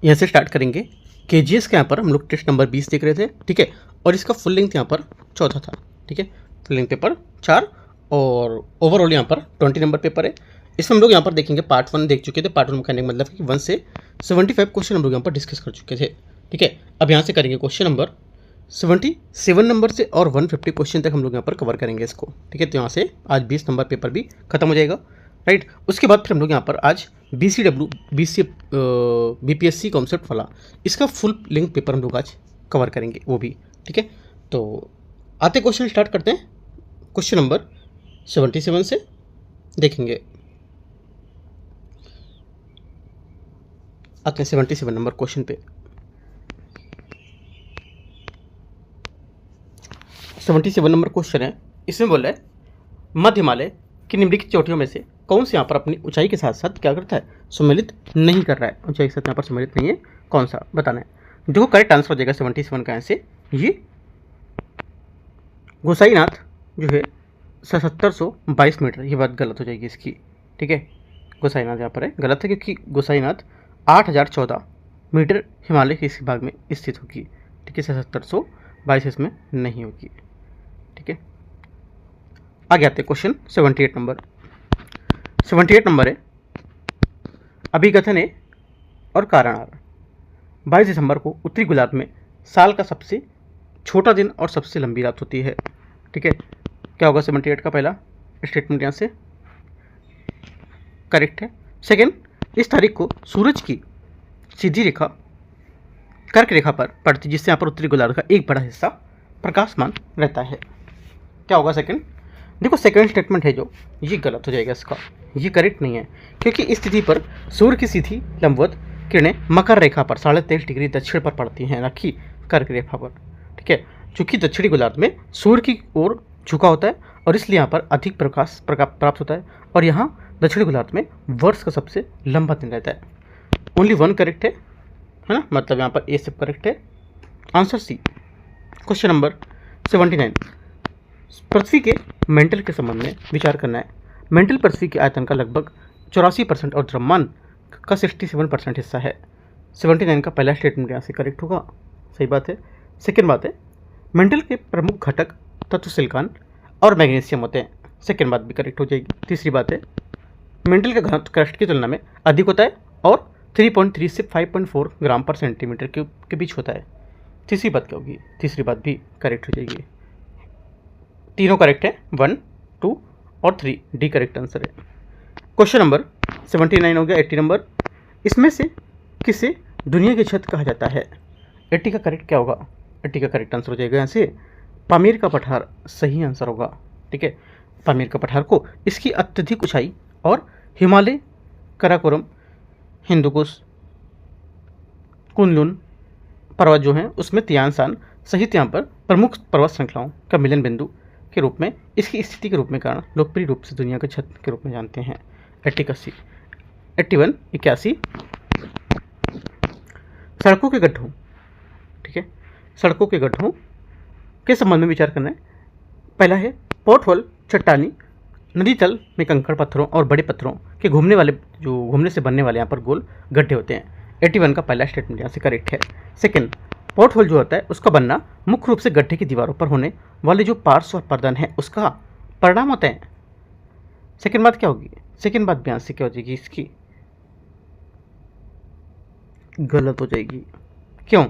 यहाँ से स्टार्ट करेंगे। केजीएस के यहाँ पर हम लोग टेस्ट नंबर 20 देख रहे थे, ठीक है, और इसका फुल लेंथ यहाँ पर 14 था, ठीक है, फुल लेंथ पेपर 4 और ओवरऑल यहाँ पर 20 नंबर पेपर है। इसमें हम लोग यहाँ पर देखेंगे पार्ट 1 देख चुके थे। पार्ट 1 कहने का मतलब कि 1 से 75 क्वेश्चन हम लोग यहाँ पर डिस्कस कर चुके थे, ठीक है। अब यहाँ से करेंगे क्वेश्चन नंबर 77 नंबर से और 150 क्वेश्चन तक हम लोग यहाँ पर कवर करेंगे इसको, ठीक है। तो यहाँ से आज 20 नंबर पेपर भी खत्म हो जाएगा, राइट। उसके बाद फिर हम लोग यहाँ पर आज बीपीएससी कॉन्सेप्ट वाला इसका फुल लेंथ पेपर हम लोग आज कवर करेंगे वो भी, ठीक है। तो आते क्वेश्चन स्टार्ट करते हैं। क्वेश्चन नंबर 77 से देखेंगे, आते हैं 77 नंबर क्वेश्चन पे। 77 नंबर क्वेश्चन है, इसमें बोला है मध्य हिमालय की निम्नलिखित चोटियों में से कौन से यहाँ पर अपनी ऊंचाई के साथ साथ क्या करता है, सम्मिलित नहीं कर रहा है, ऊंचाई के साथ यहाँ पर सम्मिलित नहीं है, कौन सा बताना है। देखो करेक्ट आंसर हो जाएगा 77 का ऐसे ये गोसाईनाथ जो है 7722 मीटर, ये बात गलत हो जाएगी इसकी, ठीक है। गोसाईनाथ यहाँ पर है गलत है क्योंकि गोसाईनाथ 8014 मीटर हिमालय के इस भाग में स्थित होगी, ठीक है। 7722 इसमें नहीं होगी, ठीक है। आगे आते हैं क्वेश्चन 78 नंबर। 78 नंबर है अभिकथन ए और कारण आर। 22 दिसंबर को उत्तरी गोलार्ध में साल का सबसे छोटा दिन और सबसे लंबी रात होती है, ठीक है। क्या होगा 78 का पहला स्टेटमेंट यहाँ से करेक्ट है। सेकेंड, इस तारीख को सूरज की सीधी रेखा कर्क रेखा पर पड़ती जिससे यहाँ पर उत्तरी गोलार्ध का एक बड़ा हिस्सा प्रकाशमान रहता है। क्या होगा सेकेंड, देखो सेकेंड स्टेटमेंट है जो ये गलत हो जाएगा, इसका ये करेक्ट नहीं है क्योंकि इस स्थिति पर सूर्य की सीधी लंबवत किरणें मकर रेखा पर 23.5 डिग्री दक्षिण पर पड़ती हैं, न कि कर्क रेखा पर, ठीक है। चूँकि दक्षिणी गोलार्ध में सूर्य की ओर झुका होता है और इसलिए यहाँ पर अधिक प्रकाश प्राप्त होता है और यहाँ दक्षिणी गोलार्ध में वर्ष का सबसे लंबा दिन रहता है। ओनली 1 करेक्ट है ना, मतलब यहाँ पर ए सब करेक्ट है। Answer C. क्वेश्चन नंबर 79, पृथ्वी के मेंटल के संबंध में विचार करना है। मेंटल पृथ्वी के आयतन का लगभग 84% और द्रव्यमान का 67% हिस्सा है। 79 का पहला स्टेटमेंट यहाँ से करेक्ट होगा, सही बात है। सेकेंड बात है मेंटल के प्रमुख घटक तत्व सिलिकॉन और मैग्नीशियम होते हैं, सेकेंड बात भी करेक्ट हो जाएगी। तीसरी बात है मेंटल का घनत्व क्रस्ट की तुलना में अधिक होता है और 3.3 से 5.4 ग्राम पर सेंटीमीटर के बीच होता है, तीसरी बात क्या होगी, तीसरी बात भी करेक्ट हो जाएगी। तीनों करेक्ट है, 1, 2 और 3, डी करेक्ट आंसर है। क्वेश्चन नंबर 79 हो गया। 80 नंबर, इसमें से किसे दुनिया की छत कहा जाता है। 80 का करेक्ट क्या होगा, 80 का करेक्ट आंसर हो जाएगा यहाँ से पामीर का पठार सही आंसर होगा, ठीक है। पामीर का पठार को इसकी अत्यधिक ऊंचाई और हिमालय, कराकोरम, हिंदुकुश, कुनलुन पर्वत जो हैं उसमें तियानसान सहित यहाँ पर प्रमुख पर्वत श्रृंखलाओं का मिलन बिंदु के रूप में इसकी स्थिति के रूप में कारण लोकप्रिय रूप से दुनिया की छत के रूप में जानते हैं। 81, 81 सड़कों के गड्ढों, ठीक है, सड़कों के गड्ढों के संबंध में विचार करना है। पहला है पोर्ट होल चट्टानी नदी तल में कंकड़ पत्थरों और बड़े पत्थरों के घूमने से बनने वाले यहाँ पर गोल गड्ढे होते हैं। 81 का पहला स्टेटमेंट यहाँ से करेक्ट है। सेकेंड, पोर्ट होल जो होता है उसका बनना मुख्य रूप से गड्ढे की दीवारों पर होने वाले जो पार्श्व अपरदन है उसका परिणाम होता है। सेकेंड बात क्या होगी, सेकेंड बात भी यहाँ से क्या हो जाएगी, इसकी गलत हो जाएगी। क्यों,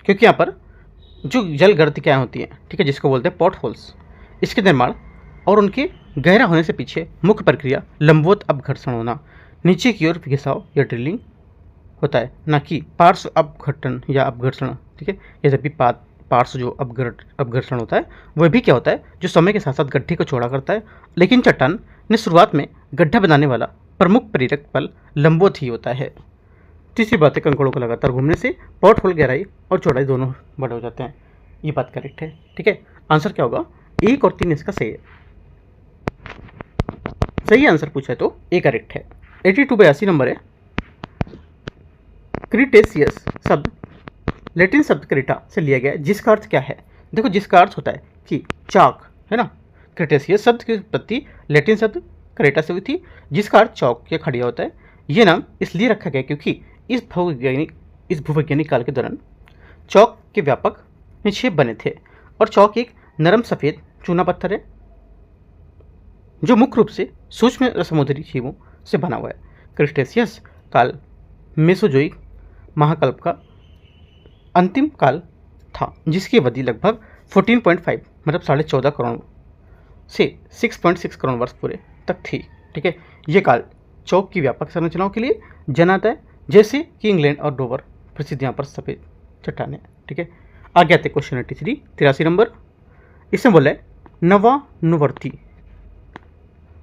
क्योंकि यहाँ पर जो जल गर्तिकाएँ होती हैं, ठीक है, जिसको बोलते हैं पोर्ट होल्स, इसके निर्माण और उनके गहरा होने से पीछे मुख्य प्रक्रिया लंबवत अपघर्षण होना, नीचे की ओर घिसाव या ड्रिलिंग होता है, न कि पार्श्व अपघटन या अपघर्षण, ठीक है। ये जब भी पार्श्व जो अपघर्षण होता है वह भी क्या होता है जो समय के साथ साथ गड्ढे को चौड़ा करता है, लेकिन चट्टान ने शुरुआत में गड्ढा बनाने वाला प्रमुख प्रेरक बल लंबवत ही होता है। तीसरी बात है कंकड़ों को लगातार घूमने से पोर्ट होल गहराई और चौड़ाई दोनों बड़े हो जाते हैं, ये बात करेक्ट है, ठीक है। आंसर क्या होगा, 1 और 3 इसका सही है। सही आंसर पूछा है तो ए करेक्ट है। 82 नंबर है क्रीटेशियस शब्द लैटिन शब्द क्रेटा से लिया गया है जिसका अर्थ क्या है। देखो जिसका अर्थ होता है कि चौक, है ना। क्रीटेशियस शब्द की उत्पत्ति लैटिन शब्द क्रेटा से हुई थी जिसका अर्थ चौक या खड़िया होता है। ये नाम इसलिए रखा गया क्योंकि इस भूवैज्ञानिक काल के दौरान चौक के व्यापक निक्षेप बने थे और चौक एक नरम सफ़ेद चूना पत्थर है जो मुख्य रूप से सूक्ष्म समुद्री जीवों से बना हुआ है। क्रिस्टेशियस काल मेसोजोइक महाकल्प का अंतिम काल था जिसकी अवधि लगभग 14.5 मतलब 14.5 करोड़ से 6.6 करोड़ वर्ष पूरे तक थी। ठीक है, ये काल चौक की व्यापक संरचनाओं के लिए जनाता है, जैसे कि इंग्लैंड और डोवर प्रसिद्ध यहाँ पर सफ़ेद चट्टानें। ठीक है, आगे आते क्वेश्चन 83 नंबर। इसमें बोला है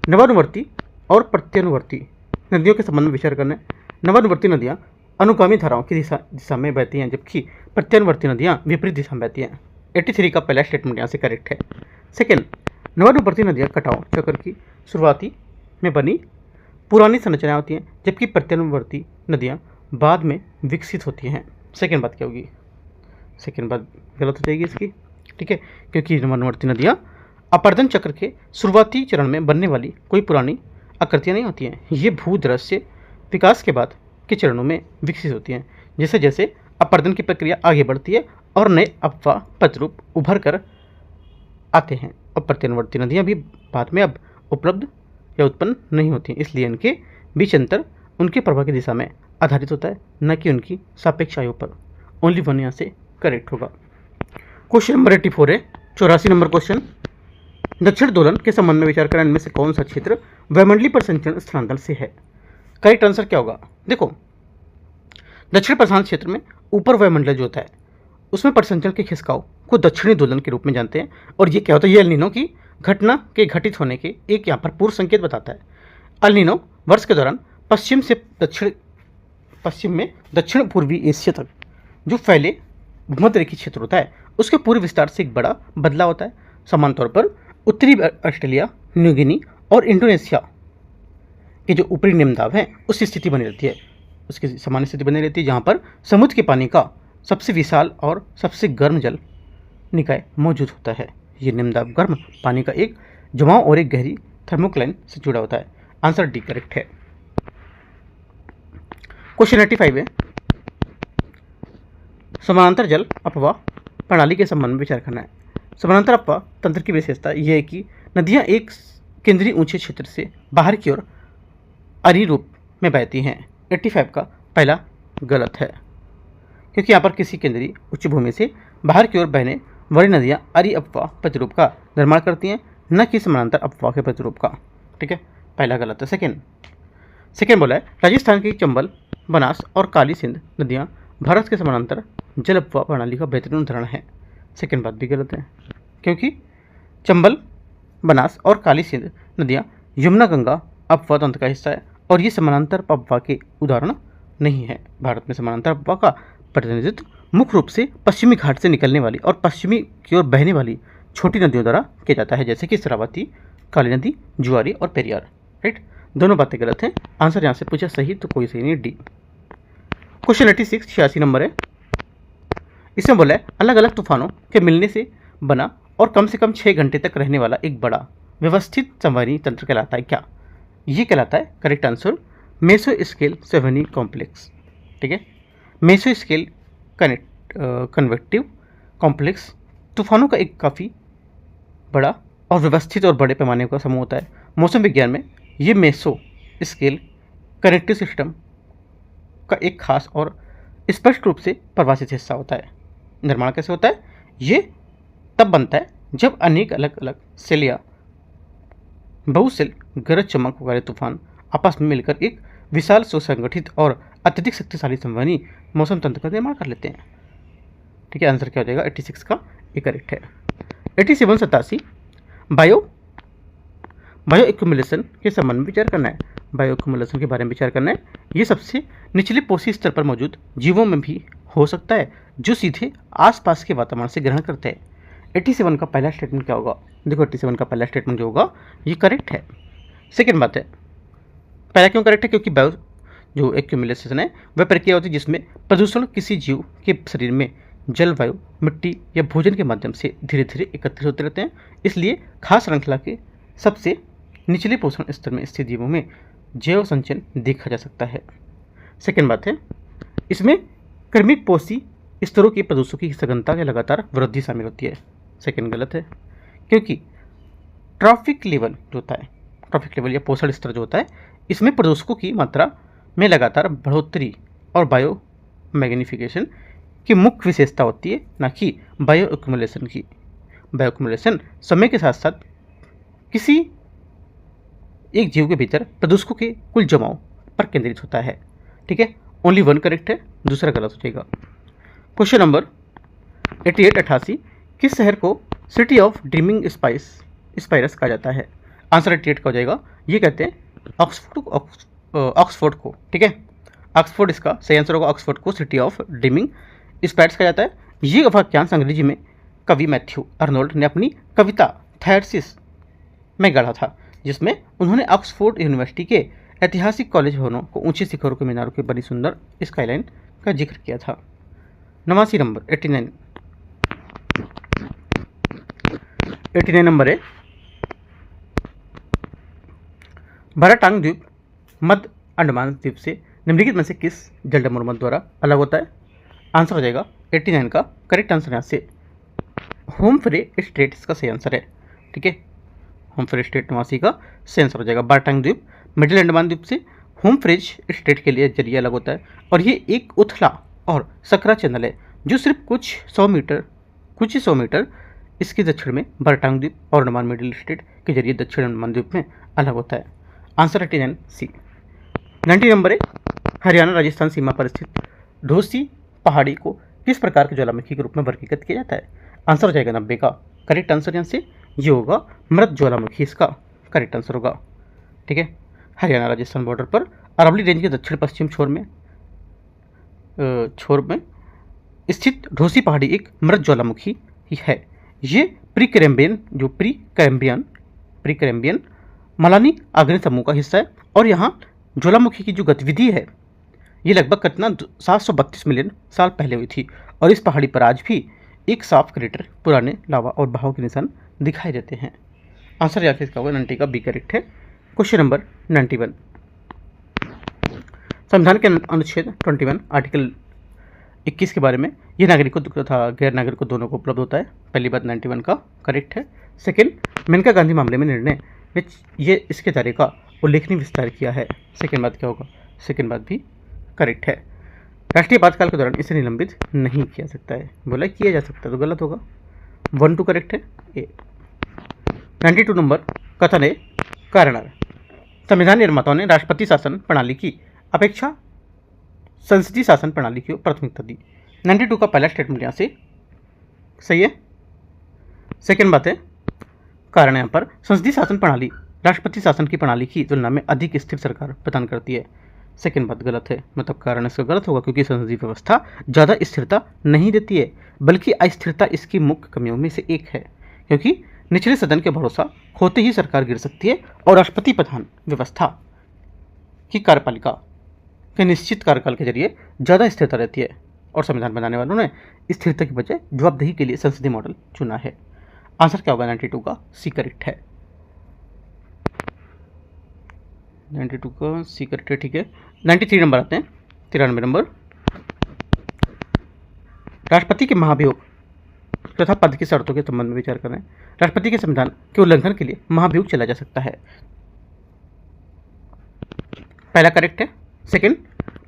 नवानुवर्ती और प्रत्यानुवर्ती नदियों के संबंध में विचार करना है। नवानुवर्ती नदियाँ अनुगामी धाराओं की दिशा में बहती हैं, जबकि प्रत्यानुवर्ती नदियाँ विपरीत दिशा में बहती हैं। 83 का पहला स्टेटमेंट यहाँ से करेक्ट है। सेकेंड, नवानुवर्ती नदियाँ कटाव चक्र की शुरुआती में बनी पुरानी संरचनाएं होती हैं, जबकि प्रत्यानुवर्ती नदियाँ बाद में विकसित होती हैं। सेकेंड बात क्या होगी? सेकेंड बात गलत हो जाएगी इसकी। ठीक है, क्योंकि नवानुवर्ती नदियाँ अपर्दन चक्र के शुरुआती चरण में बनने वाली कोई पुरानी आकृतियाँ नहीं होती हैं। ये भूदृश्य विकास के बाद के चरणों में विकसित होती हैं। जैसे जैसे अपर्दन की प्रक्रिया आगे बढ़ती है और नए अपवाह प्रतिरूप उभर कर आते हैं, और प्रत्यानुवर्ती नदियाँ भी बाद में अब उपलब्ध या उत्पन्न नहीं होती, इसलिए इनके बीच अंतर उनके प्रवाह की दिशा में आधारित होता है, न कि उनकी सापेक्ष आयु पर। ओनली वन यहाँ से करेक्ट होगा। क्वेश्चन नंबर 84 है, 84 नंबर क्वेश्चन। दक्षिण दोलन के संबंध में विचार करें, इनमें से कौन सा क्षेत्र वायुमंडलीय परिसंचरण स्थानांतरण से है? करेक्ट आंसर क्या होगा? देखो, दक्षिण प्रशांत क्षेत्र में ऊपर वायुमंडल जो होता है उसमें परिसंचरण के खिसकाव को दक्षिणी दोलन के रूप में जानते हैं, और ये क्या होता है? ये एल नीनो की घटना के घटित होने के एक यहाँ पर पूर्व संकेत बताता है। एल नीनो वर्ष के दौरान पश्चिम से दक्षिण पूर्वी एशिया तक जो फैले भूमध्य रेखीय क्षेत्र होता है उसके पूर्व विस्तार से एक बड़ा बदलाव होता है। समान तौर पर उत्तरी ऑस्ट्रेलिया, न्यू गिनी और इंडोनेशिया के जो ऊपरी निम्नदाब हैं उसकी स्थिति बनी रहती है, उसकी सामान्य स्थिति बनी रहती है, जहाँ पर समुद्र के पानी का सबसे विशाल और सबसे गर्म जल निकाय मौजूद होता है। ये निम्नदाब गर्म पानी का एक जमाव और एक गहरी थर्मोक्लाइन से जुड़ा होता है। आंसर डी करेक्ट है। क्वेश्चन 85 है, समानांतर जल अपवाह प्रणाली के संबंध में विचार करना है। समानांतर अपवाह तंत्र की विशेषता यह है कि नदियाँ एक केंद्रीय ऊंचे क्षेत्र से बाहर की ओर अरी रूप में बहती हैं। 85 का पहला गलत है, क्योंकि यहाँ पर किसी केंद्रीय उच्च भूमि से बाहर की ओर बहने वाली नदियाँ अरी अपवाह प्रतिरूप का निर्माण करती हैं, न कि समानांतर अपवाह के प्रतिरूप का। ठीक है, पहला गलत है। सेकेंड बोला है, राजस्थान की चंबल, बनास और काली सिंध नदियाँ भारत के समानांतर जल अपवाह प्रणाली का बेहतरीन उदाहरण है। सेकेंड बात भी गलत है, क्योंकि चंबल, बनास और काली सिंध नदियाँ यमुना गंगा अपवाह तंत्र का हिस्सा है, और ये समानांतर अपवाह के उदाहरण नहीं है। भारत में समानांतर अपवाह का प्रतिनिधित्व मुख्य रूप से पश्चिमी घाट से निकलने वाली और पश्चिमी की ओर बहने वाली छोटी नदियों द्वारा किया जाता है, जैसे कि शरावती, काली नदी, जुआरी और पेरियार। राइट, दोनों बातें गलत हैं। आंसर यहाँ से पूछा सही तो कोई सही नहीं, डी। क्वेश्चन 86 86 नंबर है। इसमें बोला है, अलग अलग तूफानों के मिलने से बना और कम से कम 6 घंटे तक रहने वाला एक बड़ा व्यवस्थित संवहनी तंत्र कहलाता है क्या? ये कहलाता है, करेक्ट आंसर, मेसो स्केल संवहनी कॉम्प्लेक्स। ठीक है, मेसो स्केल कन्वेक्टिव कॉम्प्लेक्स तूफानों का एक काफ़ी बड़ा और व्यवस्थित और बड़े पैमाने का समूह होता है। मौसम विज्ञान में ये मेसो स्केल कनेक्टिव सिस्टम का एक खास और स्पष्ट रूप से परिभाषित हिस्सा होता है। निर्माण कैसे होता है? ये तब बनता है जब अनेक अलग अलग सेल या बहुसेल गरज चमक वाले तूफान आपस में मिलकर एक विशाल सुसंगठित और अत्यधिक शक्तिशाली संवहनी मौसम तंत्र का निर्माण कर लेते हैं। ठीक है, आंसर क्या हो जाएगा? 86 का ये करेक्ट है। 87 87 बायो एक्यूमुलेशन के संबंध में विचार करना है। बायो एक्यूमुलेशन के बारे में विचार करना है। ये सबसे निचले पोषी स्तर पर मौजूद जीवों में भी हो सकता है, जो सीधे आसपास के वातावरण से ग्रहण करते हैं। 87 का पहला स्टेटमेंट क्या होगा? देखो, 87 का पहला स्टेटमेंट जो होगा ये करेक्ट है। सेकेंड बात है, पहला क्यों करेक्ट है? क्योंकि बायो जो एक्यूमुलेशन है वह प्रक्रिया होती है जिसमें प्रदूषण किसी जीव के शरीर में जलवायु, मिट्टी या भोजन के माध्यम से धीरे धीरे एकत्रित होते रहते हैं। इसलिए खास श्रृंखला के सबसे निचले पोषण स्तर में स्थित जीवों में जैव संचयन देखा जा सकता है। सेकेंड बात है, इसमें क्रमिक पोषी स्तरों की प्रदूषकों की सघनता के लगातार वृद्धि शामिल होती है। सेकेंड गलत है, क्योंकि ट्रॉफिक लेवल जो होता है, ट्रॉफिक लेवल या पोषण स्तर जो होता है, इसमें प्रदूषकों की मात्रा में लगातार बढ़ोतरी और बायो मैग्नीफिकेशन की मुख्य विशेषता होती है, ना कि बायो एक्यूमुलेशन की। बायो एक्यूमुलेशन समय के साथ साथ किसी एक जीव के भीतर प्रदूषकों के कुल जमाव पर केंद्रित होता है। ठीक है, ओनली वन करेक्ट है, दूसरा गलत हो जाएगा। क्वेश्चन नंबर 88 किस शहर को सिटी ऑफ ड्रीमिंग स्पाइरस कहा जाता है? आंसर 88 का हो जाएगा, ये कहते हैं ऑक्सफोर्ड को। ठीक है, ऑक्सफोर्ड इसका सही आंसर होगा। ऑक्सफोर्ड को सिटी ऑफ ड्रीमिंग स्पाइरस कहा जाता है। ये वाक्यांश अंग्रेजी में कवि मैथ्यू अर्नोल्ड ने अपनी कविता थेसिस में गढ़ा था, जिसमें उन्होंने ऑक्सफोर्ड यूनिवर्सिटी के ऐतिहासिक कॉलेज भवनों को ऊंचे शिखरों के मीनारों की बड़ी सुंदर स्काईलाइन का जिक्र किया था। 89 नंबर 89 नंबर है, बाराटांग द्वीप मध्य अंडमान द्वीप से निम्नलिखित में से किस जलडमरूमत द्वारा अलग होता है? आंसर हो जाएगा 89 का करेक्ट आंसर यहाँ से हुम्फ्रे स्ट्रेट इसका सही आंसर है। ठीक है, हुम्फ्रे स्ट्रेट निवासी का सही आंसर हो जाएगा। बाराटांग द्वीप मिडिल अंडमान द्वीप से हुम्फ्रेज स्ट्रेट के लिए जरिया अलग होता है, और ये एक उथला और सकरा चैनल है जो सिर्फ कुछ ही सौ मीटर इसके दक्षिण में बाराटांग द्वीप और अंडमान मिडिल स्टेट के जरिए दक्षिण अंडमान द्वीप में अलग होता है। आंसर 89 सी। 90 नंबर है, हरियाणा राजस्थान सीमा पर स्थित ढोसी पहाड़ी को किस प्रकार के ज्वालामुखी के रूप में वर्गीकृत किया जाता है? आंसर हो जाएगा 90 का करेक्ट आंसर यहाँ से ये होगा मृत ज्वालामुखी, इसका करेक्ट आंसर होगा। ठीक है, हरियाणा राजस्थान बॉर्डर पर अरावली रेंज के दक्षिण पश्चिम छोर में स्थित ढोसी पहाड़ी एक मृत ज्वालामुखी ही है। ये प्री मलानी आग्नेय समूह का हिस्सा है, और यहाँ ज्वालामुखी की जो गतिविधि है ये लगभग कितना 732 मिलियन साल पहले हुई थी, और इस पहाड़ी पर आज भी एक साफ क्रेटर, पुराने लावा और बहाव के निशान दिखाई देते हैं। आंसर यहाँ से इसका होगा 90 का बी करेक्ट है। क्वेश्चन नंबर 91, संविधान के अनुच्छेद 21 आर्टिकल 21 के बारे में ये नागरिकों तथा गैर नागरिकों दोनों को उपलब्ध होता है। पहली बात 91 का करेक्ट है। सेकेंड, मेनका गांधी मामले में निर्णय में ये इसके दायरे का उल्लेखनीय विस्तार किया है। सेकेंड बात क्या होगा? सेकेंड बात भी करेक्ट है। राष्ट्रीय आपातकाल के दौरान इसे निलंबित नहीं किया सकता है, बोला किया जा सकता है तो गलत होगा। 1 2 करेक्ट है ए। 92 नंबर कथन है कारण, संविधान निर्माताओं ने राष्ट्रपति शासन प्रणाली की अपेक्षा संसदीय शासन प्रणाली की प्राथमिकता दी। 92 का पहला स्टेटमेंट यहाँ से सही है। सेकेंड बात है कारण, यहाँ पर संसदीय शासन प्रणाली राष्ट्रपति शासन की प्रणाली की तुलना में अधिक स्थिर सरकार प्रदान करती है। सेकेंड बात गलत है, मतलब कारण इसका गलत होगा, क्योंकि संसदीय व्यवस्था ज़्यादा स्थिरता नहीं देती है, बल्कि अस्थिरता इसकी मुख्य कमियों में से एक है, क्योंकि निचले सदन के भरोसा होते ही सरकार गिर सकती है, और राष्ट्रपति प्रधान व्यवस्था की कार्यपालिका के निश्चित कार्यकाल के जरिए ज़्यादा स्थिरता रहती है, और संविधान बनाने वालों ने स्थिरता की बजाय जवाबदेही के लिए संसदीय मॉडल चुना है। आंसर क्या होगा? 92 का सी करेक्ट है। 92 का सी करेक्ट है। ठीक है, 93 नंबर आते हैं, 93 नंबर, राष्ट्रपति के महाभियोग तथा पद की शर्तों के संबंध में विचार करें। राष्ट्रपति के संविधान के उल्लंघन के लिए महाभियोग चला जा सकता है। पहला करेक्ट है। सेकंड,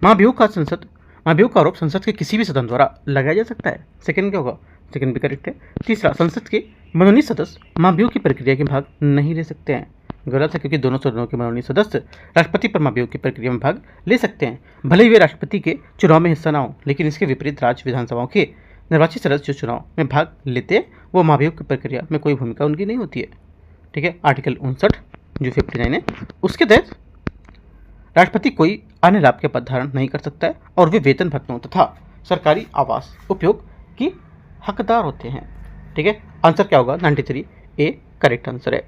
महाभियोग का आरोप संसद के किसी भी सदन द्वारा लगाया जा सकता है। सेकंड क्या होगा? सेकंड भी करेक्ट है। तीसरा, संसद के मनोनीत सदस्य महाभियोग की प्रक्रिया के भाग नहीं ले सकते हैं। गलत है, क्योंकि दोनों सदनों के मनोनीत सदस्य राष्ट्रपति पर महाभियोग की प्रक्रिया में भाग ले सकते हैं, भले ही वे राष्ट्रपति के चुनाव में हिस्सा ना हो। लेकिन इसके विपरीत राज्य विधानसभाओं के निर्वाचित सदस्य जो चुनाव में भाग लेते हैं वो महाभियोग की प्रक्रिया में कोई भूमिका उनकी नहीं होती है। ठीक है, आर्टिकल 59 जो 59 है उसके तहत राष्ट्रपति कोई अन्य लाभ के पद धारण नहीं कर सकता है, और वे वेतन भत्तों तथा सरकारी आवास उपयोग की हकदार होते हैं। ठीक है, आंसर क्या होगा? 93 ए करेक्ट आंसर है।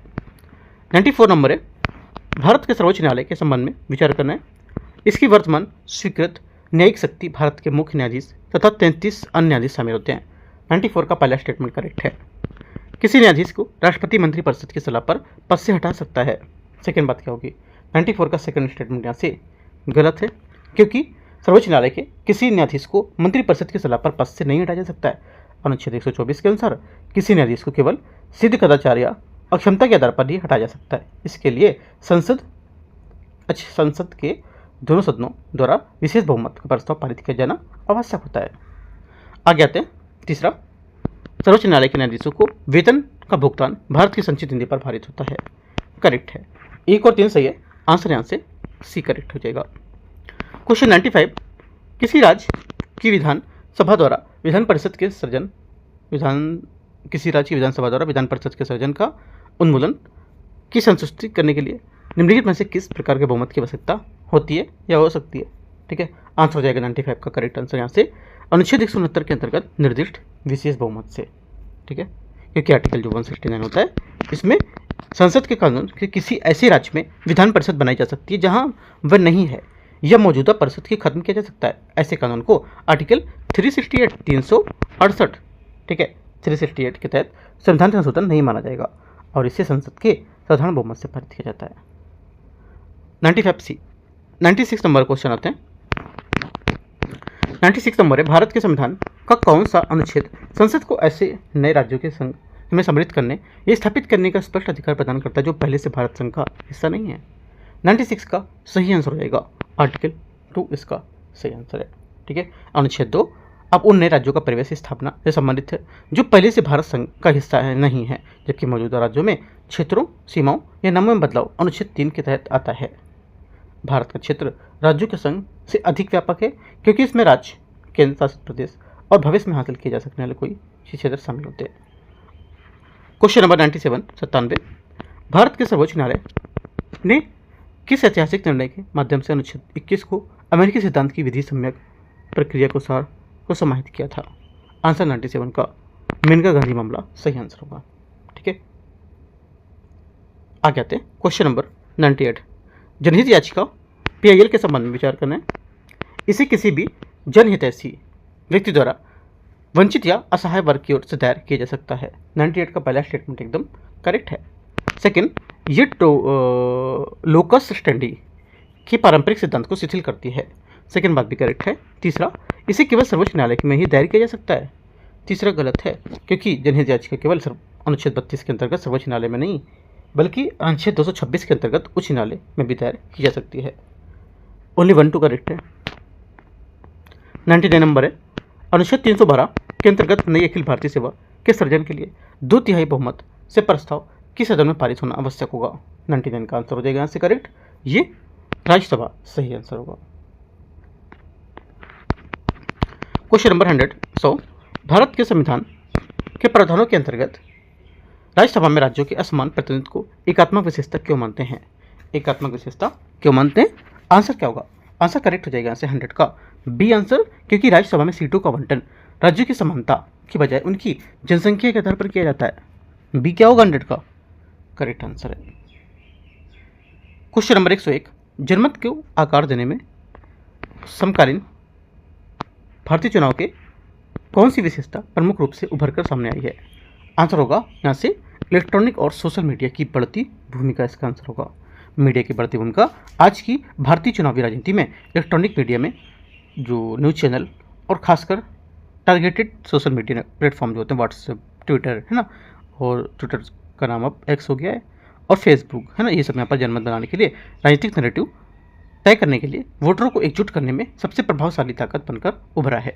94 नंबर है, भारत के सर्वोच्च न्यायालय के संबंध में विचार करना है। इसकी वर्तमान स्वीकृत न्यायिक शक्ति भारत के मुख्य न्यायाधीश तथा 33 अन्य न्यायाधीश शामिल होते हैं। 94 का पहला स्टेटमेंट करेक्ट है। किसी न्यायाधीश को राष्ट्रपति मंत्रिपरिषद की सलाह पर पद से हटा सकता है। सेकेंड बात क्या होगी? 94 का सेकंड स्टेटमेंट यहाँ से गलत है, क्योंकि सर्वोच्च न्यायालय के किसी न्यायाधीश को मंत्रिपरिषद की सलाह पर पद से नहीं हटाया जा सकता है। अनुच्छेद 124 के अनुसार किसी न्यायाधीश को केवल सिद्ध कदाचार या अक्षमता के आधार पर ही हटाया जा सकता है। इसके लिए संसद के दोनों सदनों द्वारा विशेष बहुमत का प्रस्ताव पारित किया जाना आवश्यक होता है। आगे आते हैं तीसरा, सर्वोच्च न्यायालय के न्यायाधीशों को वेतन का भुगतान भारत की संचित निधि पर भारित होता है। करेक्ट है, 1 और 3 सही है, आंसर यहाँ से सी करेक्ट हो जाएगा। क्वेश्चन 95, किसी राज्य की विधानसभा द्वारा विधान परिषद के सर्जन का उन्मूलन की संतुष्टि करने के लिए निम्नलिखित में से किस प्रकार के बहुमत की आवश्यकता होती है या हो सकती है। ठीक है, आंसर हो जाएगा 95 का करेक्ट आंसर यहाँ से अनुच्छेद 169 के अंतर्गत निर्दिष्ट विशेष बहुमत से। ठीक है, क्योंकि आर्टिकल जो 169 होता है इसमें संसद के कानून के किसी ऐसे राज्य में विधान परिषद बनाई जा सकती है जहां वह नहीं है या मौजूदा परिषद की खत्म किया जा सकता है। ऐसे कानून को आर्टिकल 368 368, ठीक है, 368 के तहत संविधान संशोधन नहीं माना जाएगा और इसे संसद के साधारण बहुमत से पारित किया जाता है। 95C, 96 नंबर क्वेश्चन आते हैं। 96 नंबर है, भारत के संविधान का कौन सा अनुच्छेद संसद को ऐसे नए राज्यों के संघ में सम्मिलित करने या स्थापित करने का स्पष्ट अधिकार प्रदान करता है जो पहले से भारत संघ का हिस्सा नहीं है। 96 का सही आंसर हो जाएगा आर्टिकल 2 इसका सही आंसर है। ठीक है, अनुच्छेद 2 अब उन नए राज्यों का प्रवेश स्थापना से संबंधित है जो पहले से भारत संघ का हिस्सा नहीं है, जबकि मौजूदा राज्यों में क्षेत्रों, सीमाओं या नामों में बदलाव अनुच्छेद 3 के तहत आता है। भारत का क्षेत्र राज्यों के संघ से अधिक व्यापक है क्योंकि इसमें राज्य, केंद्र शासित प्रदेश और भविष्य में हासिल किए जा सकने वाले कोई क्षेत्र शामिल होते हैं। क्वेश्चन नंबर 97 भारत के सर्वोच्च न्यायालय ने किस ऐतिहासिक निर्णय के माध्यम से अनुच्छेद 21 को अमेरिकी सिद्धांत की विधि सम्यक प्रक्रिया को समाहित किया था। आंसर 97 का मेनका गांधी मामला सही आंसर होगा। ठीक है, आगे आते हैं क्वेश्चन नंबर 98 जनहित याचिका PIL के संबंध में विचार करना है। इसे किसी भी जनहितैषी व्यक्ति द्वारा वंचित या असहाय वर्ग की ओर से दायर किया जा सकता है। 98 का पहला स्टेटमेंट एकदम करेक्ट है। सेकंड, ये लोकस स्टैंडी के पारंपरिक सिद्धांत को शिथिल करती है। सेकंड बात भी करेक्ट है। तीसरा, इसे केवल सर्वोच्च न्यायालय में ही दायर किया जा सकता है। तीसरा गलत है क्योंकि जनहित याचिका केवल अनुच्छेद 32 के अंतर्गत सर्वोच्च न्यायालय में नहीं बल्कि अनुच्छेद 226 के अंतर्गत उच्च न्यायालय में भी दायर की जा सकती है। ओनली 1 2 करेक्ट है। 99 नंबर है, अनुच्छेद 312 के अंतर्गत नई अखिल भारतीय सेवा के सृजन के लिए 2/3 बहुमत से प्रस्ताव किस सदन में पारित होना आवश्यक होगा। 99 का आंसर हो जाएगा यहाँ से करेक्ट, ये राज्यसभा सही आंसर होगा। क्वेश्चन नंबर 100 भारत के संविधान के प्रावधानों के अंतर्गत राज्यसभा में राज्यों के असमान प्रतिनिधित्व को एकात्मक विशेषता क्यों मानते हैं। एकात्मक विशेषता क्यों मानते हैं, आंसर क्या होगा। आंसर करेक्ट हो जाएगा यहाँ से 100 का बी आंसर, क्योंकि राज्यसभा में सीटों का आवंटन राज्यों की समानता की बजाय उनकी जनसंख्या के आधार पर किया जाता है। बी क्या होगा 100 का करेक्ट आंसर है। क्वेश्चन नंबर 101 जनमत को आकार देने में समकालीन भारतीय चुनाव के कौन सी विशेषता प्रमुख रूप से उभर कर सामने आई है। आंसर होगा यहाँ से इलेक्ट्रॉनिक और सोशल मीडिया की बढ़ती भूमिका इसका आंसर होगा। मीडिया की बढ़ती भूमिका आज की भारतीय चुनावी राजनीति में इलेक्ट्रॉनिक मीडिया में जो न्यूज़ चैनल और खासकर टारगेटेड सोशल मीडिया प्लेटफॉर्म जो होते हैं, व्हाट्सएप, ट्विटर है ना, और ट्विटर का नाम अब एक्स हो गया है, और फेसबुक है ना, ये सब यहाँ पर जनमत बनाने के लिए राजनीतिक नैरेटिव तय करने के लिए वोटरों को एकजुट करने में सबसे प्रभावशाली ताकत बनकर उभरा है।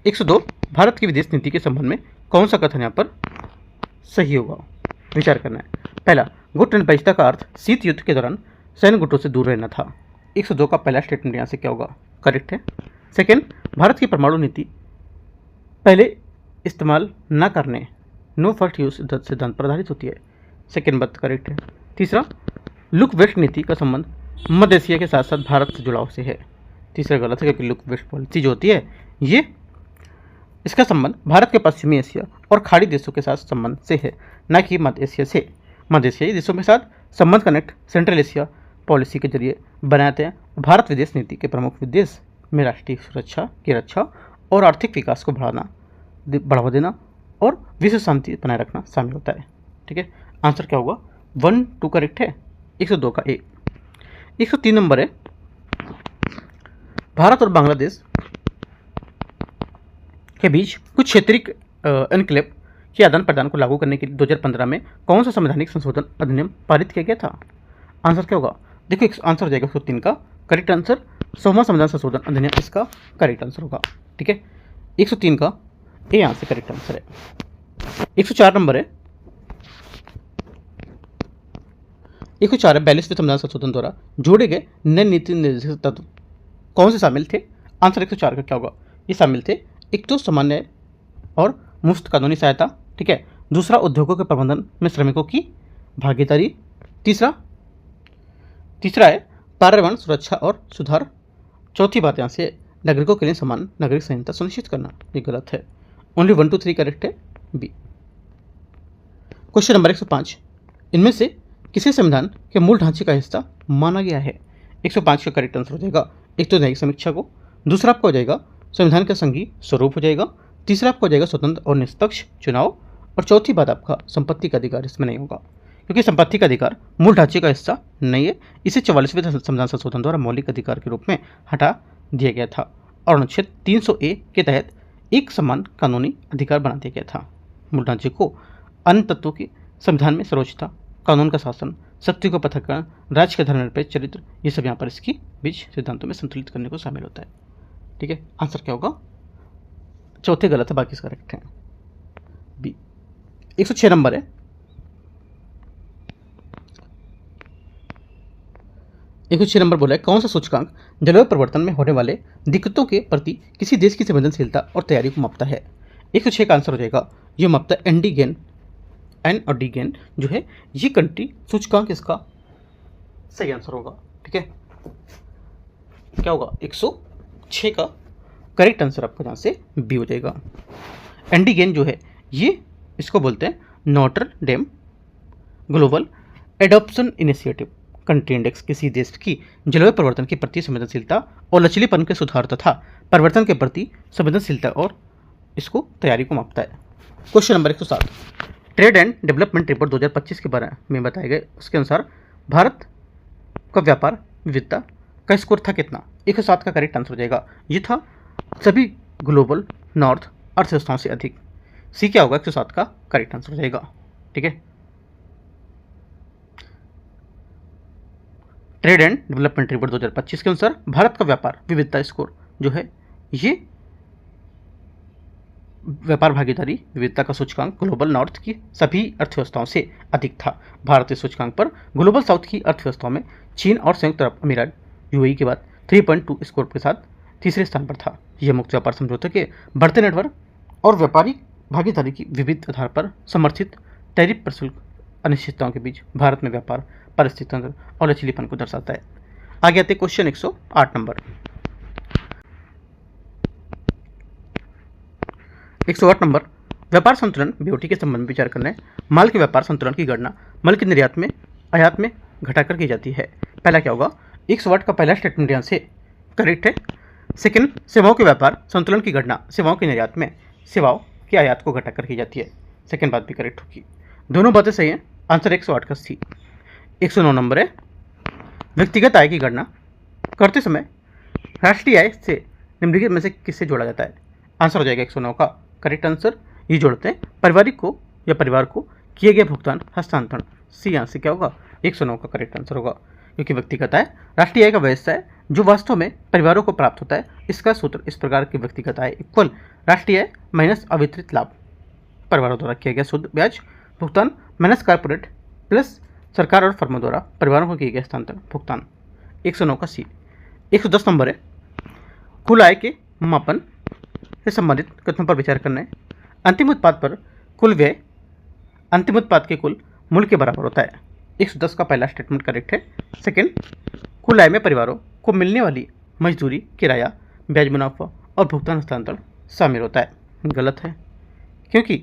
102 भारत की विदेश नीति के संबंध में कौन सा कथन यहाँ पर सही होगा, विचार करना है। पहला, गुट निरपेक्षता का अर्थ शीत युद्ध के दौरान सैन्य गुटों से दूर रहना था। 102 का पहला स्टेटमेंट यहाँ से क्या होगा, करेक्ट है। सेकेंड, भारत की परमाणु नीति पहले इस्तेमाल न करने, नो फर्स्ट यूज सिद्धांत पर आधारित होती है। सेकेंड बात करेक्ट है। तीसरा, लुक वेस्ट नीति का संबंध मध्य एशिया के साथ साथ भारत से जुड़ाव से है। तीसरा गलत है, क्योंकि लुक वेस्ट पॉलिसी जो होती है ये इसका संबंध भारत के पश्चिमी एशिया और खाड़ी देशों के साथ संबंध से है, न कि मध्य एशिया से। मध्य एशियाई देशों के साथ संबंध कनेक्ट सेंट्रल एशिया पॉलिसी के जरिए बनाते हैं। भारत विदेश नीति के प्रमुख उद्देश्य में राष्ट्रीय सुरक्षा की रक्षा और आर्थिक विकास को बढ़ावा देना और विश्व शांति बनाए रखना शामिल होता है। ठीक है, आंसर क्या होगा, 1 2 करेक्ट है। 102 का ए। 103 नंबर है, भारत और बांग्लादेश के बीच कुछ क्षेत्रीय एनक्लेव के आदान प्रदान को लागू करने के लिए 2015 में कौन सा संवैधानिक संशोधन अधिनियम पारित किया गया था? आंसर क्या होगा? देखो आंसर हो जाएगा 103 का करेक्ट आंसर 100वां संविधान संशोधन अधिनियम इसका करेक्ट आंसर होगा। ठीक है, 103 का ए यहाँ से करेक्ट आंसर है। 104 नंबर है, 104 है 42वें संविधान संशोधन द्वारा जोड़े गए नए नीति निर्देशक तत्व कौन से शामिल थे? आंसर 104 का क्या होगा? ये शामिल थे एक तो सामान्य और मुफ्त कानूनी सहायता, ठीक है, दूसरा उद्योगों के प्रबंधन में श्रमिकों की भागीदारी, तीसरा है पर्यावरण सुरक्षा और सुधार, चौथी बात यहाँ से नागरिकों के लिए समान नागरिक संहिता सुनिश्चित करना। ये गलत है, ओनली 1 2 3 करेक्ट है बी। क्वेश्चन नंबर 105, इनमें से किसी संविधान के मूल ढांचे का हिस्सा माना गया है? 105 का करेक्ट आंसर हो जाएगा एक तो न्यायिक समीक्षा को, दूसरा आपका हो जाएगा संविधान का संघीय स्वरूप हो जाएगा, तीसरा आपका हो जाएगा स्वतंत्र और निष्पक्ष चुनाव, और चौथी बात आपका संपत्ति का अधिकार इसमें नहीं होगा, क्योंकि संपत्ति का अधिकार मूल ढांचे का हिस्सा नहीं है। इसे 44वें संविधान संशोधन द्वारा मौलिक अधिकार के रूप में हटा दिया गया था और अनुच्छेद 300A के तहत एक समान कानूनी अधिकार बना दिया गया था। मूल ढांचे को अन्य तत्वों की संविधान में सर्वोच्चता, कानून का शासन, शक्ति को पृथक्करण, राज्य का धर्मनिरपेक्ष चरित्र, ये सब यहाँ पर इसकी बीच सिद्धांतों में संतुलित करने को शामिल होता है। ठीक है, आंसर क्या होगा? चौथे गलत है, बाकी करेक्ट है बी। 106 नंबर है, 106 नंबर बोला है कौन सा सूचकांक जलवायु परिवर्तन में होने वाले दिक्कतों के प्रति किसी देश की संवेदनशीलता और तैयारी को मापता है? 106 का आंसर हो जाएगा ये मापता है एन और डी गेन जो है ये कंट्री सूचकांक, इसका सही आंसर होगा। ठीक है, क्या होगा? 106 का करेक्ट आंसर आपका यहाँ से बी हो जाएगा। एनडी गेन जो है ये इसको बोलते हैं Notre Dame global adoption initiative. Country index किसी देश की जलवायु परिवर्तन के प्रति संवेदनशीलता और लचीलेपन के सुधार तथा परिवर्तन के प्रति संवेदनशीलता और इसको तैयारी को मापता है। Question number 107, trade and development report 2025 के बारे में बताए गए उसके अनुसार भारत का व्यापार विविधता का स्कोर था कितना? 107 का करेक्ट आंसर हो जाएगा ये था सभी ग्लोबल नॉर्थ अर्थव्यवस्थाओं से अधिक। सी क्या होगा? 107 का करेक्ट आंसर हो जाएगा। ठीक है, ट्रेड एंड डेवलपमेंट रिपोर्ट 2025 के अनुसार भारत का व्यापार विविधता स्कोर जो है ये व्यापार भागीदारी विविधता का सूचकांक ग्लोबल नॉर्थ की सभी अर्थव्यवस्थाओं से अधिक था। भारतीय सूचकांक पर ग्लोबल साउथ की अर्थव्यवस्थाओं में चीन और संयुक्त अरब अमीरात यूएई के बाद 3.2 स्कोर के साथ तीसरे स्थान पर था। यह मुक्त व्यापार समझौते के बढ़ते नेटवर्क और व्यापारिक भागीदारी की विविध आधार पर समर्थित टैरिफ प्रशुल्क अनिश्चितताओं के बीच भारत में व्यापार परिस्थितियों और लचीलेपन को दर्शाता है। आगे आते क्वेश्चन 108 नंबर। 108 नंबर, व्यापार संतुलन बीओटी के संबंध में विचार करना है। माल के व्यापार संतुलन की गणना माल के निर्यात में आयात में घटाकर की जाती है। पहला क्या होगा? 108 का पहला स्टेटमेंट यहाँ से करेक्ट है। सेकंड, सेवाओं के व्यापार संतुलन की गणना सेवाओं के निर्यात में सेवाओं के आयात को घटाकर की जाती है। सेकंड बात भी करेक्ट होगी, दोनों बातें सही हैं। आंसर 108 का सी। 109 नंबर है, व्यक्तिगत आय की गणना करते समय राष्ट्रीय आय से निम्नलिखित में से किससे जोड़ा जाता है? आंसर हो जाएगा 109 का करेक्ट आंसर, ये जोड़ते हैं पारिवारिक को या परिवार को किए गए भुगतान हस्तांतरण। सी यहाँ से क्या होगा? 109 का करेक्ट आंसर होगा, क्योंकि व्यक्तिगत आय राष्ट्रीय आय का वह हिस्सा है जो वास्तव में परिवारों को प्राप्त होता है। इसका सूत्र इस प्रकार की व्यक्तिगत आय इक्वल राष्ट्रीय आय माइनस अवितरित लाभ, परिवारों द्वारा किया गया शुद्ध ब्याज भुगतान माइनस कारपोरेट प्लस सरकार और फर्मों द्वारा परिवारों को किए गए हस्तांतरण भुगतान। 109 का सी। 110 नंबर है, कुल आय के मापन से संबंधित कथनों पर विचार करना है। अंतिम उत्पाद पर कुल व्यय अंतिम उत्पाद के कुल मूल्य के बराबर होता है। 110 का पहला स्टेटमेंट करेक्ट है। सेकंड, कुल आय में परिवारों को मिलने वाली मजदूरी, किराया, ब्याज मुनाफा और भुगतान हस्तांतरण शामिल होता है। गलत है, क्योंकि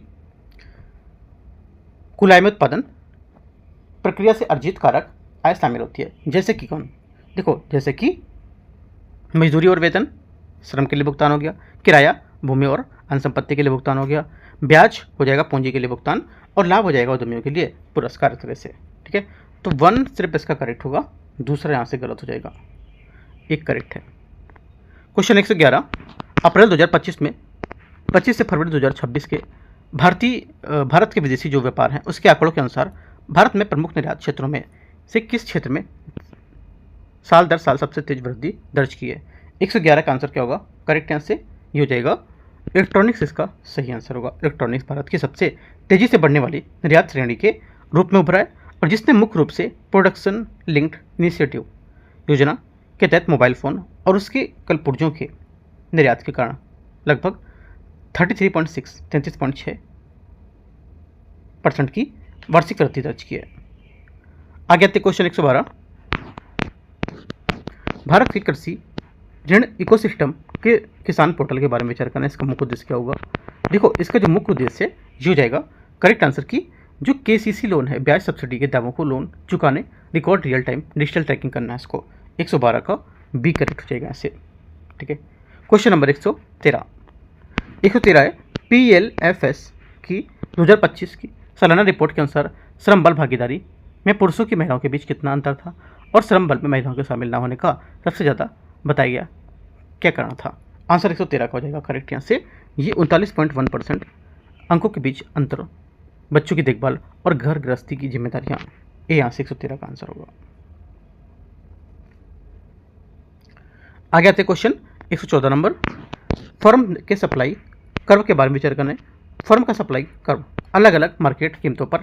कुल आय में उत्पादन प्रक्रिया से अर्जित कारक आय शामिल होती है। जैसे कि कौन? देखो, जैसे कि मजदूरी और वेतन श्रम के लिए भुगतान हो गया, किराया भूमि और अन्य संपत्ति के लिए भुगतान हो गया, ब्याज हो जाएगा पूंजी के लिए भुगतान, और लाभ हो जाएगा उद्यमियों के लिए पुरस्कार तरह से। ठीक है, तो 1 सिर्फ इसका करेक्ट होगा दूसरा यहाँ से गलत हो जाएगा, एक करेक्ट है। क्वेश्चन 111, अप्रैल 2025 में 25 से फरवरी 2026 के भारत के विदेशी जो व्यापार हैं उसके आंकड़ों के अनुसार भारत में प्रमुख निर्यात क्षेत्रों में से किस क्षेत्र में साल दर साल सबसे तेज वृद्धि दर्ज की है? 111 का आंसर क्या होगा? करेक्ट आंसर ये हो जाएगा इलेक्ट्रॉनिक्स, इसका सही आंसर होगा। इलेक्ट्रॉनिक्स भारत की सबसे तेजी से बढ़ने वाली निर्यात श्रेणी के रूप में उभरा है और जिसने मुख्य रूप से प्रोडक्शन लिंक्ड इनिशिएटिव योजना के तहत मोबाइल फ़ोन और उसके कल पुर्जों के निर्यात के कारण लगभग 33.6% की वार्षिक वृद्धि दर्ज की है। आगे आते क्वेश्चन 112, भारत के कृषि ऋण इकोसिस्टम के किसान पोर्टल के बारे में विचार करना। इसका मुख्य उद्देश्य क्या होगा? देखो, इसका जो मुख्य उद्देश्य है ये हो जाएगा करेक्ट आंसर की जो केसीसी लोन है, ब्याज सब्सिडी के दावों को लोन चुकाने record real time digital tracking करना है। इसको 112 का बी करेक्ट हो जाएगा ऐसे। ठीक है, क्वेश्चन नंबर 113 है PLFS की 2025 की सालाना रिपोर्ट के अनुसार श्रम बल भागीदारी में पुरुषों की महिलाओं के बीच कितना अंतर था और श्रम बल में महिलाओं के शामिल न होने का सबसे ज़्यादा बताया गया क्या कारण था? आंसर 113 का हो जाएगा करेक्ट। यहाँ से ये 39.1% अंकों के बीच अंतर, बच्चों की देखभाल और घर गृहस्थी की जिम्मेदारियां, ये यहाँ से 113 का आंसर होगा। आगे आते क्वेश्चन 114 नंबर, फर्म के सप्लाई कर्व के बारे में विचार करना है। फर्म का सप्लाई कर्व अलग अलग मार्केट कीमतों पर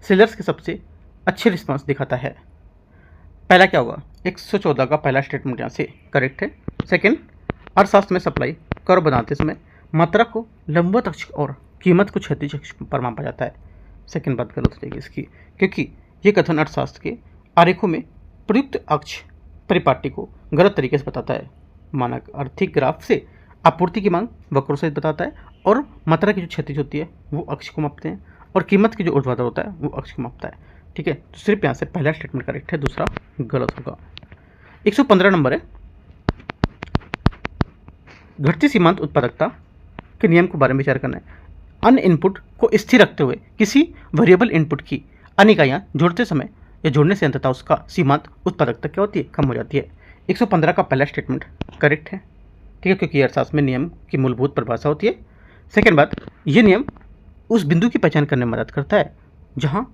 सेलर्स के सबसे अच्छे रिस्पांस दिखाता है। पहला क्या होगा? 114 का पहला स्टेटमेंट यहाँ से करेक्ट है। सेकंड, अर्थशास्त्र में सप्लाई कर्व बनाते समय मात्रा को लंबवत अक्ष और कीमत को क्षैतिज अक्ष पर मापा जाता है। सेकंड बात गलत हो जाएगी इसकी, क्योंकि ये कथन अर्थशास्त्र के आरेखों में प्रयुक्त अक्ष परिपाटी को गलत तरीके से बताता है। मानक आर्थिक ग्राफ से आपूर्ति की मांग वक्रों से बताता है और मात्रा की जो क्षैतिज होती है वो अक्ष को मापते हैं और कीमत की जो ऊर्ध्वाधर होता है वो अक्ष को मापता है। ठीक है, तो सिर्फ यहाँ से पहला स्टेटमेंट करेक्ट है, दूसरा गलत होगा। 115 नंबर है, घटती सीमांत उत्पादकता के नियम के बारे में विचार करना है। अन्य इनपुट को स्थिर रखते हुए किसी वेरिएबल इनपुट की अन्य इकाइयाँ जोड़ते समय या जोड़ने से अंततः उसका सीमांत उत्पादकता क्या होती है? कम हो जाती है। 115 का पहला स्टेटमेंट करेक्ट है। ठीक है, क्योंकि अर्थशास्त्र में नियम की मूलभूत परिभाषा होती है। सेकेंड बात, ये नियम उस बिंदु की पहचान करने में मदद करता है जहाँ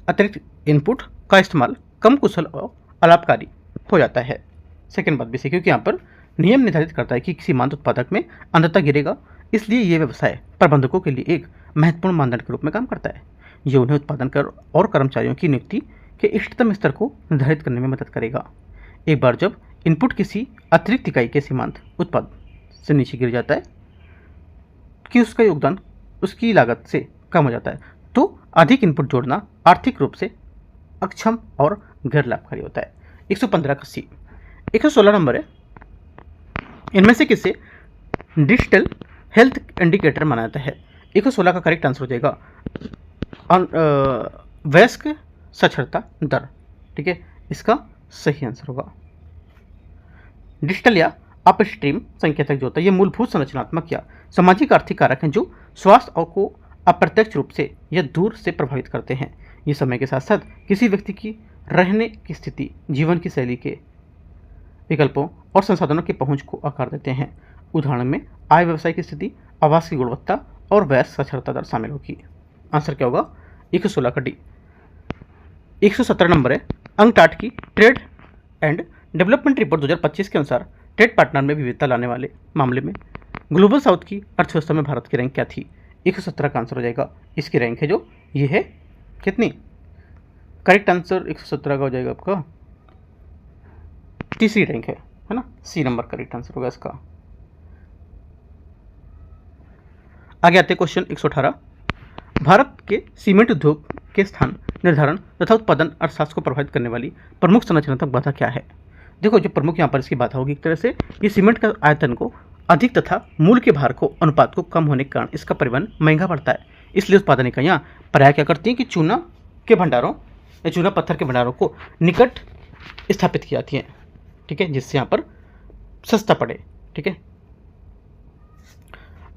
अतिरिक्त इनपुट का इस्तेमाल कम कुशल और अलाभकारी हो जाता है। सेकेंड बात भी सही, क्योंकि यहाँ पर नियम निर्धारित करता है कि सीमांत उत्पादक में अंततः गिरेगा, इसलिए ये व्यवसाय प्रबंधकों के लिए एक महत्वपूर्ण मानदंड के रूप में काम करता है। ये उन्हें उत्पादन कर और कर्मचारियों की नियुक्ति के इष्टतम स्तर को निर्धारित करने में मदद करेगा। एक बार जब इनपुट किसी अतिरिक्त इकाई के सीमांत उत्पाद से नीचे गिर जाता है कि उसका योगदान उसकी लागत से कम हो जाता है, तो अधिक इनपुट जोड़ना आर्थिक रूप से अक्षम और गैर लाभकारी होता है। 115 का सी। 116 नंबर है, इनमें से किसे डिजिटल हेल्थ इंडिकेटर माना जाता है? 116 का करेक्ट आंसर हो जाएगा वयस्क साक्षरता दर। ठीक है, इसका सही आंसर होगा। डिजिटल या अपस्ट्रीम संकेतक जो होता है ये मूलभूत संरचनात्मक या सामाजिक आर्थिक कारक हैं जो स्वास्थ्य को अप्रत्यक्ष रूप से या दूर से प्रभावित करते हैं। ये समय के साथ साथ किसी व्यक्ति की रहने की स्थिति, जीवन की शैली के विकल्पों और संसाधनों की पहुंच को आकार देते हैं। उदाहरण में आय, व्यवसाय की स्थिति, आवास की गुणवत्ता और वयस्क साक्षरता दर शामिल होगी। आंसर क्या होगा? 116 का डी। 117 नंबर है, अंकटाट की ट्रेड एंड डेवलपमेंट रिपोर्ट 2025 के अनुसार ट्रेड पार्टनर में विविधता लाने वाले मामले में ग्लोबल साउथ की अर्थव्यवस्था में भारत की रैंक क्या थी? 117 का आंसर हो जाएगा, इसकी रैंक है जो ये है कितनी? करेक्ट आंसर 117 का हो जाएगा आपका तीसरी रैंक है ना? सी नंबर करेक्ट आंसर होगा इसका। आगे आते क्वेश्चन 118, भारत के सीमेंट उद्योग के स्थान निर्धारण तथा उत्पादन अर्थशास्त्र को प्रभावित करने वाली प्रमुख संरचनात्मक बाधा क्या है? देखो, जो प्रमुख यहाँ पर इसकी बाधा होगी एक तरह से ये सीमेंट का आयतन को अधिक तथा मूल के भार को अनुपात को कम होने के कारण इसका परिवहन महंगा पड़ता है। इसलिए उत्पादन इकाइयाँ प्रायः क्या करती हैं कि चूना के भंडारों या चूना पत्थर के भंडारों को निकट स्थापित की जाती हैं। ठीक है, जिससे यहाँ पर सस्ता पड़े। ठीक है,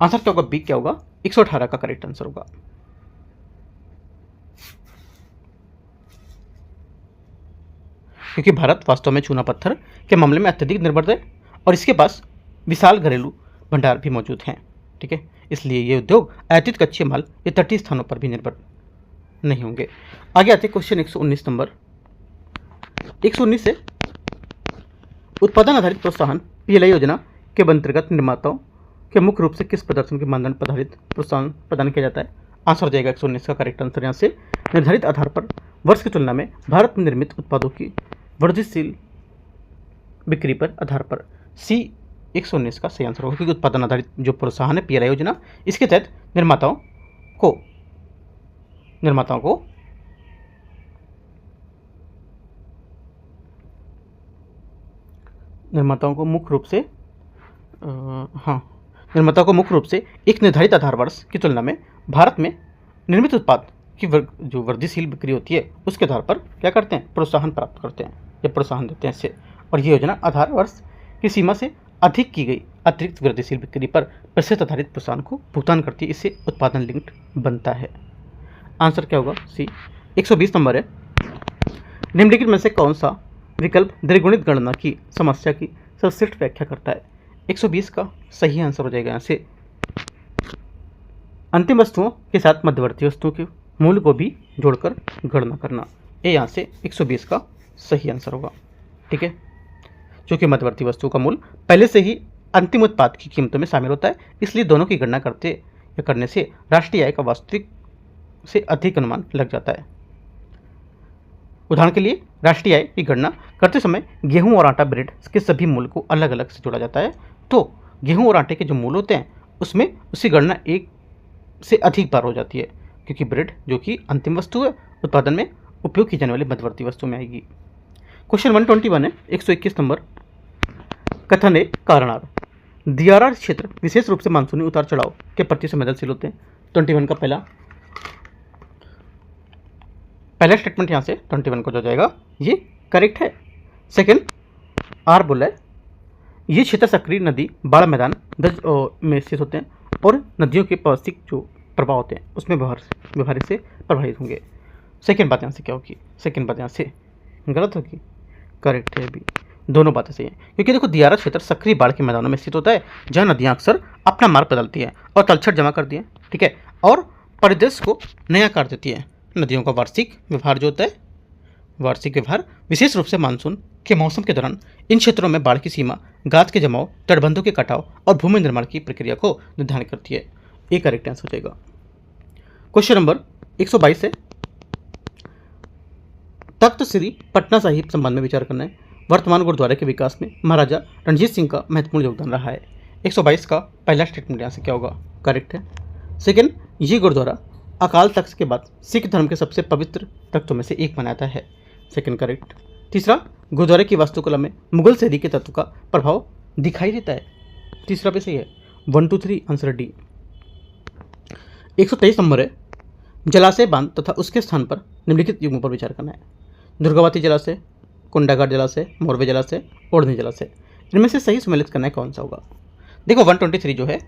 आंसर क्या होगा? बी क्या होगा? 118 का करेक्ट आंसर होगा। क्योंकि भारत वास्तव में चूना पत्थर के मामले में अत्यधिक निर्भर है और इसके पास विशाल घरेलू भंडार भी मौजूद हैं। ठीक है, इसलिए ये उद्योग आयातित कच्चे माल या तटीय स्थानों पर भी निर्भर नहीं होंगे। आगे आते क्वेश्चन 119 नंबर। 119 से उत्पादन आधारित प्रोत्साहन पीएलआई योजना के अंतर्गत निर्माताओं के मुख्य रूप से किस प्रदर्शन के मानदंड पर आधारित प्रोत्साहन प्रदान किया जाता है? आंसर हो जाएगा 119 का करेक्ट आंसर यहाँ से निर्धारित आधार पर वर्ष की तुलना में भारत में निर्मित उत्पादों की वृद्धिशील बिक्री पर आधार पर सी 119 का सही आंसर होगा, क्योंकि उत्पादन आधारित जो प्रोत्साहन है पीएलआई योजना, इसके तहत निर्माताओं को मुख्य रूप से एक निर्धारित आधार वर्ष की तुलना में भारत में निर्मित उत्पाद की जो वृद्धिशील बिक्री होती है उसके आधार पर क्या करते हैं? प्रोत्साहन प्राप्त करते हैं या प्रोत्साहन देते हैं इससे। और ये योजना आधार वर्ष की सीमा से अधिक की गई अतिरिक्त वृद्धिशील बिक्री पर प्रतिशत आधारित प्रोत्साहन को भुगतान करती है। इससे उत्पादन लिंक्ड बनता है। आंसर क्या होगा? सी 120 नंबर है। निम्नलिखित में से कौन सा विकल्प द्विगुणित गणना की समस्या की सर्वश्रेष्ठ व्याख्या करता है? 120 का सही आंसर हो जाएगा यहाँ से अंतिम वस्तुओं के साथ मध्यवर्ती वस्तुओं के मूल्य को भी जोड़कर गणना करना। ये यहाँ से 120 का सही आंसर होगा। ठीक है, क्योंकि मध्यवर्ती वस्तु का मूल्य पहले से ही अंतिम उत्पाद की कीमतों में शामिल होता है, इसलिए दोनों की गणना करने से राष्ट्रीय आय का वास्तविक से अधिक अनुमान लग जाता है। उदाहरण के लिए राष्ट्रीय आय की गणना करते समय गेहूं और आटा ब्रेड के सभी मूल्य को अलग अलग से जोड़ा जाता है, तो गेहूं और आटे के जो मूल्य होते हैं उसमें उसकी गणना एक से अधिक बार हो जाती है, क्योंकि ब्रेड जो कि अंतिम वस्तु है उत्पादन में उपयोग की जाने वाली मध्यवर्ती वस्तु में आएगी। क्वेश्चन 121 है 121 नंबर। कथन है कारणार्थ DRR क्षेत्र विशेष रूप से मानसूनी उतार चढ़ाव के प्रति संवेदनशील होते हैं। 21 का पहला स्टेटमेंट यहाँ से 21 को जो जाएगा ये करेक्ट है। सेकंड आर बोला है ये क्षेत्र सक्रिय नदी बाढ़ मैदान में स्थित होते हैं और नदियों के पारिस्थितिक जो प्रभाव होते हैं उसमें व्यवहार से प्रभावित होंगे। सेकंड बात यहाँ से क्या होगी? सेकंड बात यहाँ से गलत होगी, करेक्ट है भी। दोनों बातें सही हैं, क्योंकि देखो DRR क्षेत्र सक्रिय बाढ़ के मैदानों में स्थित होता है जहाँ नदियाँ अक्सर अपना मार्ग बदलती हैं और तलछट जमा करती हैं। ठीक है, और परिदृश्य को नया कर देती है। नदियों का वार्षिक व्यवहार जो होता है, वार्षिक व्यवहार विशेष रूप से मानसून के मौसम के दौरान इन क्षेत्रों में बाढ़ की सीमा, गाद के जमाव, तटबंधों के कटाव और भूमि निर्माण की प्रक्रिया को निर्धारित करती है। ये करेक्ट आंसर हो जाएगा। क्वेश्चन नंबर 122 है तख्त श्री पटना साहिब संबंध में विचार करना है। वर्तमान गुरुद्वारे के विकास में महाराजा रणजीत सिंह का महत्वपूर्ण योगदान रहा है। 122 का पहला स्टेटमेंट यहाँ से क्या होगा? करेक्ट है। सेकंड, ये गुरुद्वारा अकाल तख्त के बाद सिख धर्म के सबसे पवित्र तख्तों में से एक माना जाता है। Second correct. तीसरा, गुरुद्वारे की वास्तुकला में मुगल शैली के तत्व का प्रभाव दिखाई देता है। तीसरा भी सही है। 1 2 3 आंसर डी। 123 नंबर है जलाशय बांध तथा उसके स्थान पर निम्नलिखित युग्मों पर विचार करना है। दुर्गावती जलाशय, कुंडाघाट जलाशय, मोरवे जलाशय, ओढ़नी जलाशय। इनमें से सही सम्मिलित करना है कौन सा होगा? देखो 123 जो है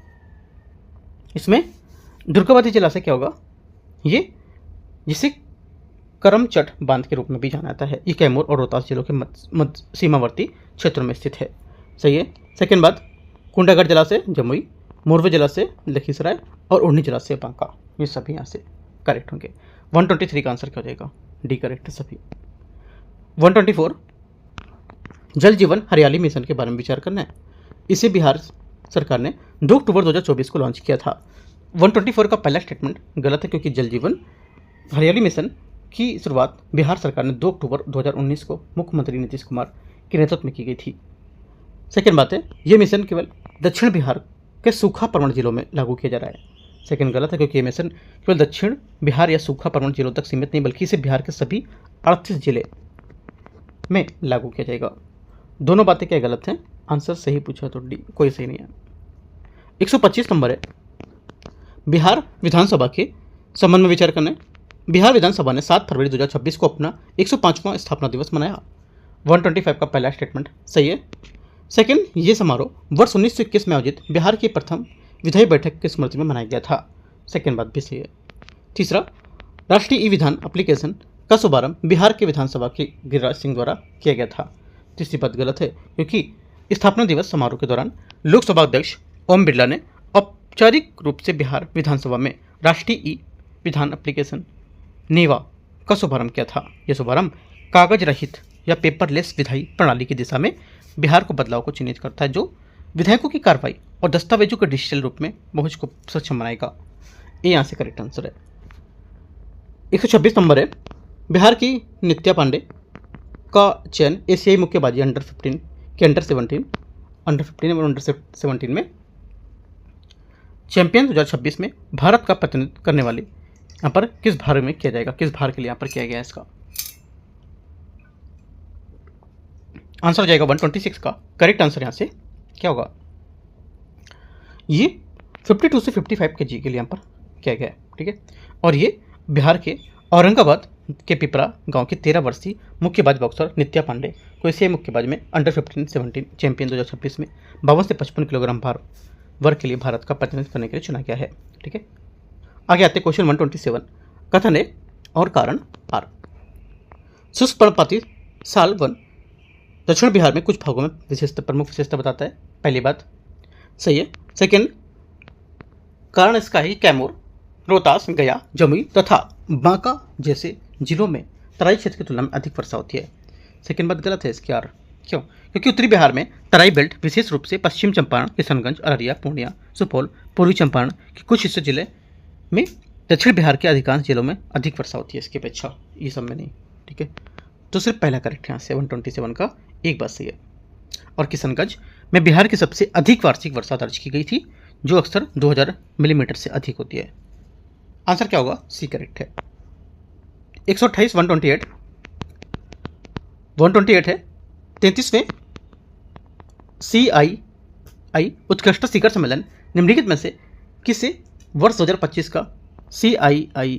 इसमें दुर्गावती जलाशय क्या होगा? ये जिसे करमचट बांध के रूप में भी जाना जाता है। ये कैमूर और रोहतास जिलों के सीमावर्ती क्षेत्रों में स्थित है। सही है। सेकेंड बात, कुंडाघाट जलाशय जमुई, मोरवे जलाशय लखीसराय और ओढ़नी जलाशय बांका। ये सभी यहाँ से करेक्ट होंगे। 123 का आंसर क्या हो जाएगा? डी करेक्ट है सभी। 124 जल जीवन हरियाली मिशन के बारे में विचार करना है। इसे बिहार सरकार ने 2 अक्टूबर 2024 को लॉन्च किया था। 124 का पहला स्टेटमेंट गलत है, क्योंकि जल जीवन हरियाली मिशन की शुरुआत बिहार सरकार ने 2 अक्टूबर 2019 को मुख्यमंत्री नीतीश कुमार के नेतृत्व में की गई थी। सेकेंड बात है, यह मिशन केवल दक्षिण बिहार के सूखा प्रवण जिलों में लागू किया जा रहा है। सेकेंड गलत है, क्योंकि ये मिशन केवल दक्षिण बिहार या सूखा प्रवण जिलों तक सीमित नहीं, बल्कि इसे बिहार के सभी 38 जिले में लागू किया जाएगा। दोनों बातें क्या गलत हैं? आंसर सही पूछा तो डी, कोई सही नहीं है। 125 नंबर है बिहार विधानसभा के संबंध में विचार करना है। बिहार विधानसभा ने 7 फरवरी 2026 को अपना 105वां स्थापना दिवस मनाया। 125 का पहला स्टेटमेंट सही है। सेकेंड, ये समारोह वर्ष 1921 में आयोजित बिहार की प्रथम विधायी बैठक की स्मृति में मनाया गया था। सेकेंड बात भी सही है। तीसरा, राष्ट्रीय ई विधान एप्लीकेशन का शुभारंभ बिहार के विधानसभा के गिरिराज सिंह द्वारा किया गया था। तीसरी बात गलत है, क्योंकि स्थापना दिवस समारोह के दौरान लोकसभा अध्यक्ष ओम बिरला ने औपचारिक रूप से बिहार विधानसभा में राष्ट्रीय ई विधान एप्लीकेशन नेवा का शुभारंभ किया था। यह शुभारंभ कागज रहित या पेपरलेस विधायी प्रणाली की दिशा में बिहार को बदलाव को चिन्हित करता है, जो विधायकों की कार्रवाई और दस्तावेजों के डिजिटल रूप में पहुंच को सक्षम बनाएगा। ये यहाँ से करेक्ट आंसर है। 126 नंबर है, बिहार की नित्या पांडे का चयन एशियाई मुक्केबाजी अंडर 15 के अंडर 17 और अंडर 17 में चैंपियन 2026 में भारत का प्रतिनिधित्व करने वाले यहाँ पर किस भार में किया जाएगा, किस भार के लिए यहाँ पर किया गया है इसका आंसर हो जाएगा 126 का करेक्ट आंसर यहाँ से क्या होगा, ये 52 से 55 के जी के लिए यहाँ पर किया गया है। ठीक है, और ये बिहार के औरंगाबाद के पिपरा गांव की 13 वर्षीय मुक्केबाज बॉक्सर नित्या पांडे को एशियाई मुक्केबाज में अंडर 15-17 चैंपियन 2026 में 52 से 55 किलोग्राम भार वर्ग के लिए भारत का प्रतिनिधित्व करने के लिए चुना गया है। ठीक है, आगे आते क्वेश्चन 127, कथन है और कारण आर। शुष्क पर्णपाती साल वन दक्षिण बिहार में कुछ भागों में विशेषता प्रमुख विशेषता बताता है। पहली बात सही है। सेकेंड कारण इसका है कि कैमूर, रोहतास, गया, जमुई तथा बांका जैसे जिलों में तराई क्षेत्र की तुलना में अधिक वर्षा होती है। सेकेंड बात गलत है इसकी आर। क्यों? क्योंकि उत्तरी बिहार में तराई बेल्ट विशेष रूप से पश्चिम चंपारण, किशनगंज, अररिया, पूर्णिया, सुपौल, पूर्वी चंपारण के कुछ हिस्से जिले में दक्षिण बिहार के अधिकांश जिलों में अधिक वर्षा होती है इसकी अपेक्षा, ये सब में नहीं। ठीक है, तो सिर्फ पहला करेक्ट यहाँ से 127 का एक बात सही है। और किशनगंज में बिहार की सबसे अधिक वार्षिक वर्षा दर्ज की गई थी, जो अक्सर 2000 मिलीमीटर से अधिक होती है। आंसर क्या होगा, सी करेक्ट है। 128 128 है 33वें CII उत्कृष्ट शिखर सम्मेलन निम्नलिखित में से किसे वर्ष 2025 का CII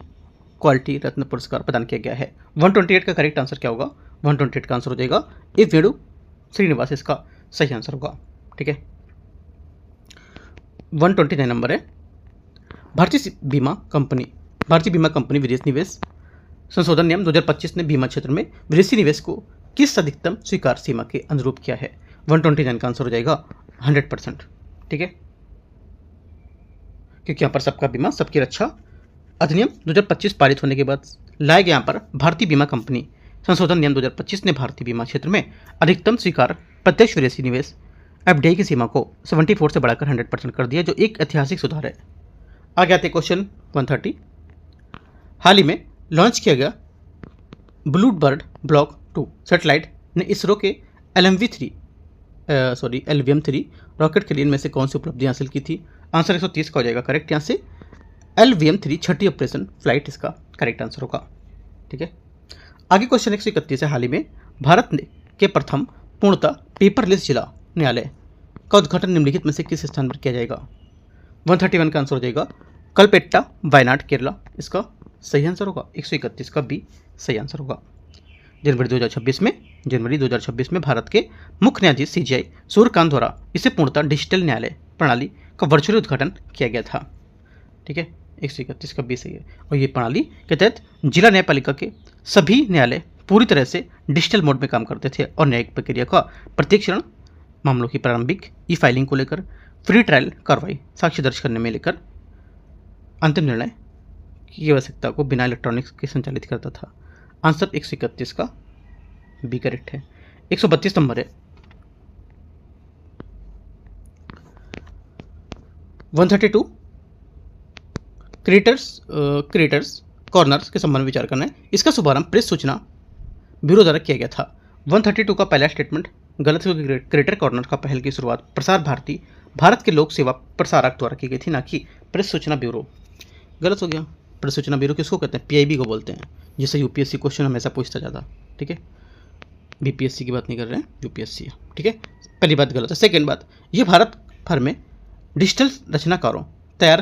क्वालिटी रत्न पुरस्कार प्रदान किया गया है। 128 का करेक्ट आंसर क्या होगा, 128 का आंसर हो जाएगा ए वेणु श्रीनिवास, इसका सही आंसर होगा। ठीक है, 129 नंबर है, भारतीय बीमा कंपनी विदेश निवेश संशोधन नियम 2025 ने बीमा क्षेत्र में विदेशी निवेश को किस अधिकतम स्वीकार सीमा के अनुरूप किया है। 129 का आंसर हो जाएगा 100%। ठीक है, क्योंकि यहाँ पर सबका बीमा सबकी रक्षा अधिनियम 2025 पारित होने के बाद लाया गया यहाँ पर भारतीय बीमा कंपनी संशोधन नियम 2025 ने भारतीय बीमा क्षेत्र में अधिकतम स्वीकार प्रत्यक्ष विदेशी निवेश एफडीआई की सीमा को 74 से बढ़ाकर 100% कर दिया, जो एक ऐतिहासिक सुधार है। आगे आते क्वेश्चन 130, हाल ही में लॉन्च किया गया ब्लूबर्ड ब्लॉक 2 सैटेलाइट ने इसरो के LVM-3 रॉकेट के लिए इनमें से कौन सी उपलब्धि हासिल की थी। आंसर 130 का हो जाएगा करेक्ट, यहाँ से LVM-3 छठी ऑपरेशन फ्लाइट इसका करेक्ट आंसर होगा। ठीक है, आगे क्वेश्चन 131 है, हाल ही में भारत के प्रथम पूर्णतः पेपरलेस जिला न्यायालय का उद्घाटन निम्नलिखित में से किस स्थान पर किया जाएगा। 131 का आंसर हो जाएगा कलपेट्टा, वायनाड, केरला, इसका सही आंसर होगा। 131 का बी सही आंसर होगा। जनवरी 2026 में भारत के मुख्य न्यायाधीश CJI सूर्यकांत द्वारा इसे पूर्णतः डिजिटल न्यायालय प्रणाली का वर्चुअली उद्घाटन किया गया था। ठीक है, 131 का बी सही है। और ये प्रणाली के तहत जिला न्यायपालिका के सभी न्यायालय पूरी तरह से डिजिटल मोड में काम करते थे और न्यायिक प्रक्रिया का प्रत्येक चरण, मामलों की प्रारंभिक ई फाइलिंग को लेकर फ्री ट्रायल कार्रवाई, साक्ष्य दर्ज करने में लेकर अंतिम निर्णय की आवश्यकता को बिना इलेक्ट्रॉनिक्स के संचालित करता था। आंसर 131 का बी करेक्ट है। 132 नंबर है, 132 क्रिएटर्स कॉर्नर्स के संबंध में विचार करना है। इसका शुभारंभ प्रेस सूचना ब्यूरो द्वारा किया गया था। 132 का पहला स्टेटमेंट गलत है, क्रिएटर कॉर्नर का पहल की शुरुआत प्रसार भारती भारत के लोक सेवा प्रसारक द्वारा की गई थी, ना कि प्रेस सूचना ब्यूरो। गलत हो गया। प्रेस सूचना ब्यूरो किसको कहते हैं, PIB को बोलते हैं, जिससे UPSC क्वेश्चन हमेशा पूछता ज़्यादा। ठीक है, BPSC की बात नहीं कर रहे हैं, UPSC। ठीक है, पहली बात गलत है। सेकेंड बात, ये भारत भर में डिजिटल रचनाकारों तैयार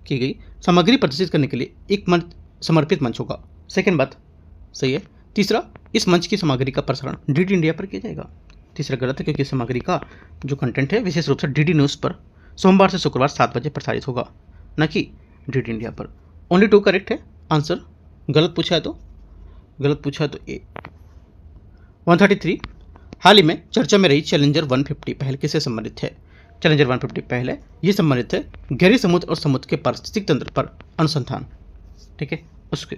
की गई सामग्री प्रदर्शित करने के लिए एक मंच समर्पित मंच होगा। सेकेंड बात सही है। तीसरा, इस मंच की सामग्री का प्रसारण DD इंडिया पर किया जाएगा। तीसरा गलत है, क्योंकि इस सामग्री का जो कंटेंट है विशेष रूप से DD न्यूज़ पर सोमवार से शुक्रवार 7 बजे प्रसारित होगा, न कि DD इंडिया पर। ओनली 2 करेक्ट है आंसर, गलत पूछा है तो गलत पूछा तो ए। 133 हाल ही में चर्चा में रही चैलेंजर 150 पहल किससे संबंधित है? चैलेंजर 150 पहल है ये संबंधित है गहरे समुद्र और समुद्र के पारिस्थितिक तंत्र पर अनुसंधान। ठीक है, उसके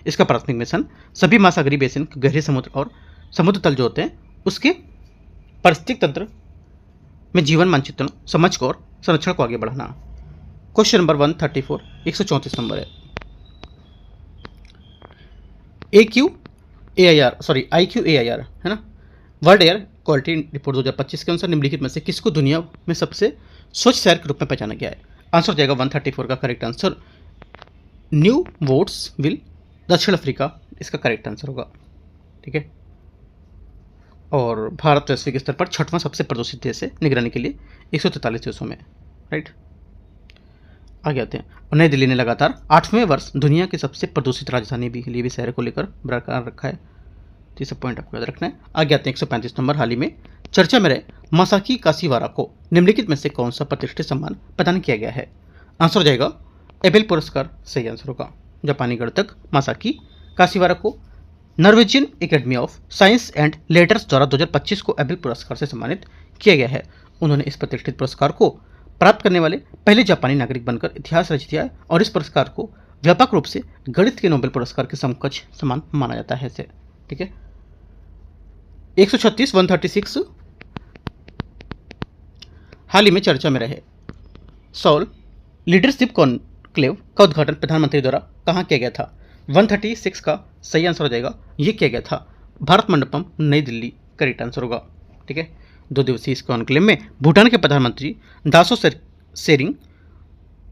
इसका प्राथमिक मिशन सभी महासागरीय बेसिन के गहरे समुद्र और समुद्र तल जो होते हैं उसके पारिस्थितिक तंत्र में जीवन मानचित्रण, समझ को और संरक्षण को आगे बढ़ाना। क्वेश्चन नंबर 134 134 नंबर है। IQAIR है ना, वर्ल्ड एयर क्वालिटी रिपोर्ट 2025 के अनुसार निम्नलिखित में से किसको दुनिया में सबसे स्वच्छ शहर के रूप में पहचाना गया है? आंसर हो जाएगा 134 का करेक्ट आंसर न्यू वोट्सविल, दक्षिण अफ्रीका इसका करेक्ट आंसर होगा। ठीक है, और भारत वैश्विक स्तर पर 6वां सबसे प्रदूषित देश है निगरानी के लिए 143 देशों में। राइट, आगे आते हैं। और नई दिल्ली ने लगातार 8वें वर्ष दुनिया के सबसे प्रदूषित राजधानी भी के लिए भी शहर को लेकर बरकरार रखा है। तीसरा पॉइंट आपको याद रखना है। आगे आते हैं 135 नंबर। हाल ही में चर्चा में रहे मासाकी काशीवारा को निम्नलिखित में से कौन सा प्रतिष्ठित सम्मान प्रदान किया गया है? आंसर हो जाएगा एबेल पुरस्कार सही आंसर होगा। जापानी गणितज्ञ मासाकी काशीवारा को Norwegian academy of science and letters द्वारा 2025 को एबेल पुरस्कार से सम्मानित किया गया है। उन्होंने इस प्रतिष्ठित पुरस्कार को प्राप्त करने वाले पहले जापानी नागरिक बनकर इतिहास रच दिया है और इस पुरस्कार को व्यापक रूप से गणित के नोबेल पुरस्कार के समकक्ष समान माना जाता है इसे। ठीक है, 136 136 हाल ही में चर्चा में रहे सॉल लीडरशिप कॉन्क्लेव का उद्घाटन प्रधानमंत्री द्वारा कहाँ किया गया था? 136 का सही आंसर हो जाएगा ये किया गया था भारत मंडपम नई दिल्ली, करेक्ट आंसर होगा। ठीक है, 2 दिवसीय इस कॉन्क्लेव में भूटान के प्रधानमंत्री दासो सेरिंग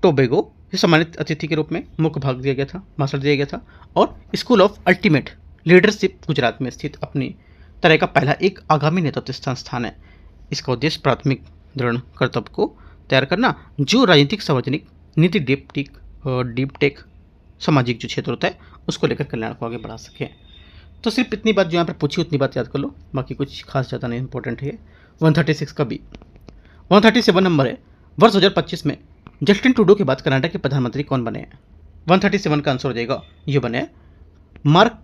टोबेगो सम्मानित अतिथि के रूप में मुख्य भाग दिया गया था, भाषण दिया गया था। और school of ultimate leadership Gujarat में स्थित अपनी तरह का पहला एक आगामी नेतृत्व संस्थान है। इसका उद्देश्य प्राथमिक दृढ़ कर्तव्य को तैयार करना जो राजनीतिक, सार्वजनिक नीति, डीप टेक सामाजिक जो क्षेत्र होता है उसको लेकर कल्याण को आगे बढ़ा सके। तो सिर्फ इतनी बात जो यहाँ पर पूछी उतनी बात याद कर लो, बाकी कुछ खास ज़्यादा नहीं इंपॉर्टेंट है। 136 का भी 137 नंबर है। वर्ष 2025 में जस्टिन ट्रूडो के बाद कनाडा के प्रधानमंत्री कौन बने हैं? 137 का आंसर हो जाएगा ये बने मार्क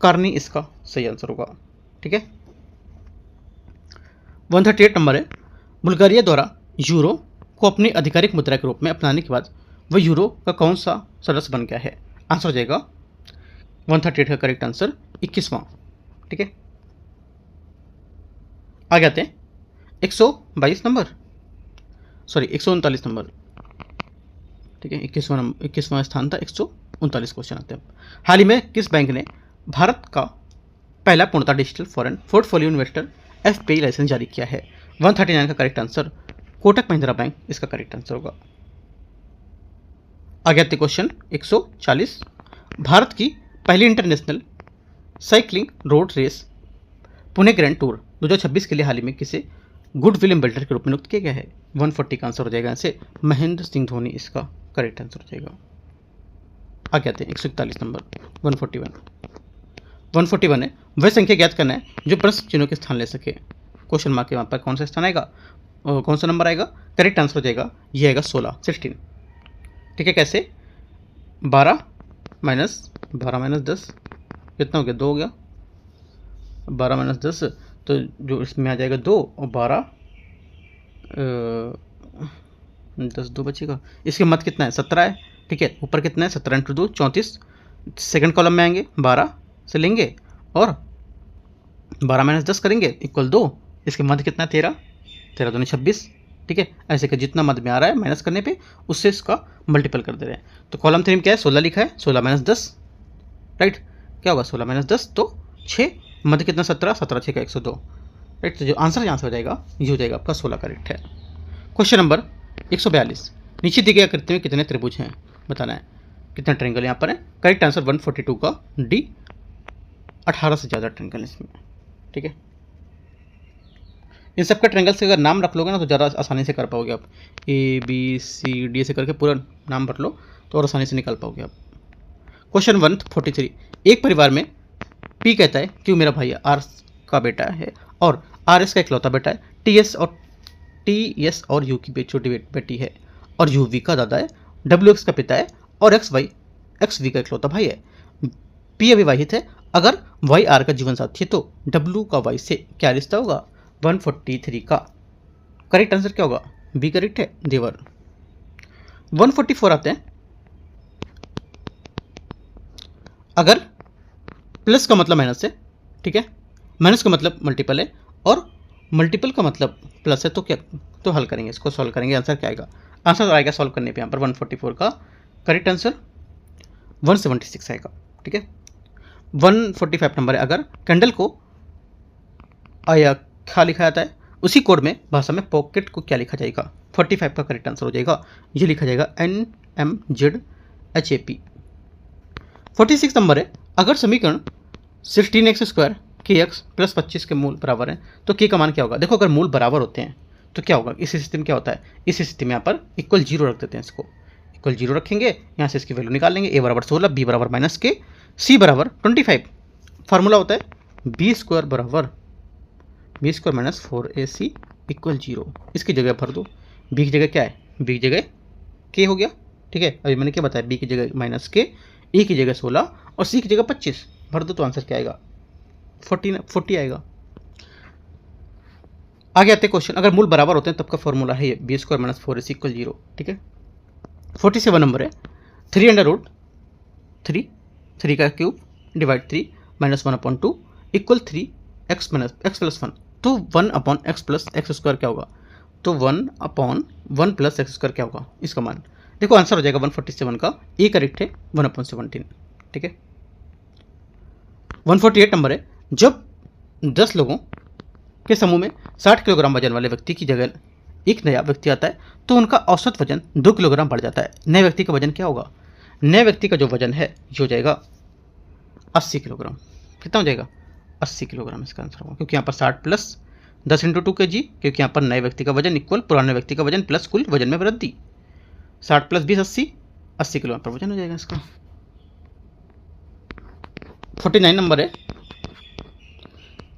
कार्नी, इसका सही आंसर होगा। ठीक है, 138 नंबर है। बुल्गारिया द्वारा यूरो को अपनी आधिकारिक मुद्रा के रूप में अपनाने के बाद वह यूरो का कौन सा सदस्य बन गया है? आंसर हो जाएगा 138 का करेक्ट आंसर 21वां। ठीक है, आगे आते हैं 139 नंबर, सॉरी 139 नंबर। ठीक है, 21वां स्थान था, 139 क्वेश्चन आते हैं। हाल ही में किस बैंक ने भारत का पहला पूर्णतः digital foreign portfolio investor FPI licence जारी किया है? 139 का correct answer Kotak Mahindra bank इसका करेक्ट आंसर होगा। आगे आते क्वेश्चन 140। भारत की पहली international cycling road race Pune grand tour 2026 के लिए हाल ही में किसे गुडविल एम्बेसडर के रूप में नियुक्त किया गया है? 140 का आंसर हो जाएगा ऐसे महेंद्र सिंह धोनी इसका करेक्ट आंसर हो जाएगा। आगे आते हैं 141 नंबर। 141 है वह संख्या ज्ञात करना है जो प्रश्न चिन्हों के स्थान ले सके। क्वेश्चन मार्क के वहाँ पर कौन सा स्थान आएगा, कौन सा नंबर आएगा? करेक्ट आंसर हो जाएगा ये आएगा 16। ठीक है, कैसे 12 माइनस 10 कितना हो गया? 2 हो गया। 12 माइनस 10 तो जो इसमें आ जाएगा 2 और 12 10 2 बचेगा। इसके मत कितना है? 17 है। ठीक है, ऊपर कितना है? 17 × 2 34। सेकंड कॉलम में आएंगे 12 से लेंगे और 12 माइनस 10 करेंगे इक्वल 2। इसके मध्य कितना है? 13 दूनी 26। ठीक है, ऐसे कि जितना मध्य में आ रहा है माइनस करने पे उससे इसका मल्टीपल कर दे रहे हैं। तो कॉलम 3 में क्या है? 16 लिखा है, 16 माइनस 10। राइट, क्या होगा? 16 माइनस 10 तो 6, मध्य कितना? 17 6 का 102। राइट, तो जो आंसर यहाँ से हो जाएगा ये हो जाएगा आपका 16 करेक्ट है। Question number 142। नीचे दी गई आकृति में कितने त्रिभुज हैं बताना है, कितने ट्रायंगल यहाँ पर है? करेक्ट आंसर 142 का डी, 18 से ज़्यादा ट्रायंगल इसमें। ठीक है, इन सबका ट्रायंगल से अगर नाम रख लोगे ना तो ज़्यादा आसानी से कर पाओगे आप। ABCD से करके पूरा नाम भर लो तो और आसानी से निकाल पाओगे आप। क्वेश्चन 143। एक परिवार में P कहता है क्यों मेरा भाई R का बेटा है और R इसका इकलौता बेटा है, TS और U की छोटी बेटी है और UV का दादा है, WX का पिता है और XV का इकलौता भाई है। P अविवाहित है अगर वाई आर का जीवन साथी है तो डब्ल्यू का वाई से क्या रिश्ता होगा, 143 का। करेक्ट आंसर क्या होगा, बी करेक्ट है देवर। 144 आते हैं। अगर प्लस का मतलब माइनस है, ठीक है, माइनस का मतलब मल्टीपल है और मल्टीपल का मतलब प्लस है, तो क्या, तो हल करेंगे, इसको सॉल्व करेंगे। आंसर क्या आएगा, आंसर आएगा सॉल्व करने पे यहाँ पर 144 का करेक्ट आंसर 176 आएगा, ठीक है। 145 नंबर है। अगर कैंडल को आया क्या लिखा जाता है, उसी कोड में भाषा में पॉकेट को क्या लिखा जाएगा, 45 का करेक्ट आंसर हो जाएगा, ये लिखा जाएगा NMZHAP। 46 नंबर है। अगर समीकरण 16x² kx प्लस 25 के मूल बराबर हैं तो k का मान क्या होगा। देखो अगर मूल बराबर होते हैं तो क्या होगा, इस स्थिति में क्या होता है, इस स्थिति में यहाँ पर इक्वल 0 रख देते हैं, इसको इक्वल 0 रखेंगे, यहाँ से इसकी वैल्यू निकाल लेंगे, a बराबर 16, b बराबर -k, c बराबर 25। फार्मूला होता है b² बराबर b² - 4ac इक्वल 0। इसकी जगह भर दो, b की जगह क्या है, b की जगह k हो गया, ठीक है। अभी मैंने क्या बताया, b की जगह -k, e की जगह 16 और c की जगह 25 भर दो, तो आंसर क्या आएगा, 40 आएगा। आगे आते क्वेश्चन। अगर मूल बराबर होते हैं तब का फॉर्मूला है ये b² - 4ac इक्वल 0, ठीक है। 47 नंबर है। 3 का क्यूब डिवाइड 3 -1/2 इक्वल 3x + 1, तो 1/x + x² क्या होगा, तो 1/1 + x² क्या होगा, इसका मान देखो, आंसर हो जाएगा 147 का, ए करेक्ट है 1/17, ठीक है। 148 नंबर है। जब 10 लोगों के समूह में 60 किलोग्राम वजन वाले व्यक्ति की जगह एक नया व्यक्ति आता है तो उनका औसत वजन 2 किलोग्राम बढ़ जाता है। नए व्यक्ति का वजन क्या होगा, नए व्यक्ति का जो वजन है ये हो जाएगा 80 किलोग्राम। कितना हो जाएगा, 80 किलोग्राम इसका आंसर होगा, क्योंकि यहाँ पर 60 + 10 × 2 kg, क्योंकि यहाँ पर नए व्यक्ति का वजन इक्वल पुराने व्यक्ति का वजन प्लस कुल वजन में वृद्धि, 60 + 20 80 किलो पर वजन हो जाएगा इसका। 49 नंबर है।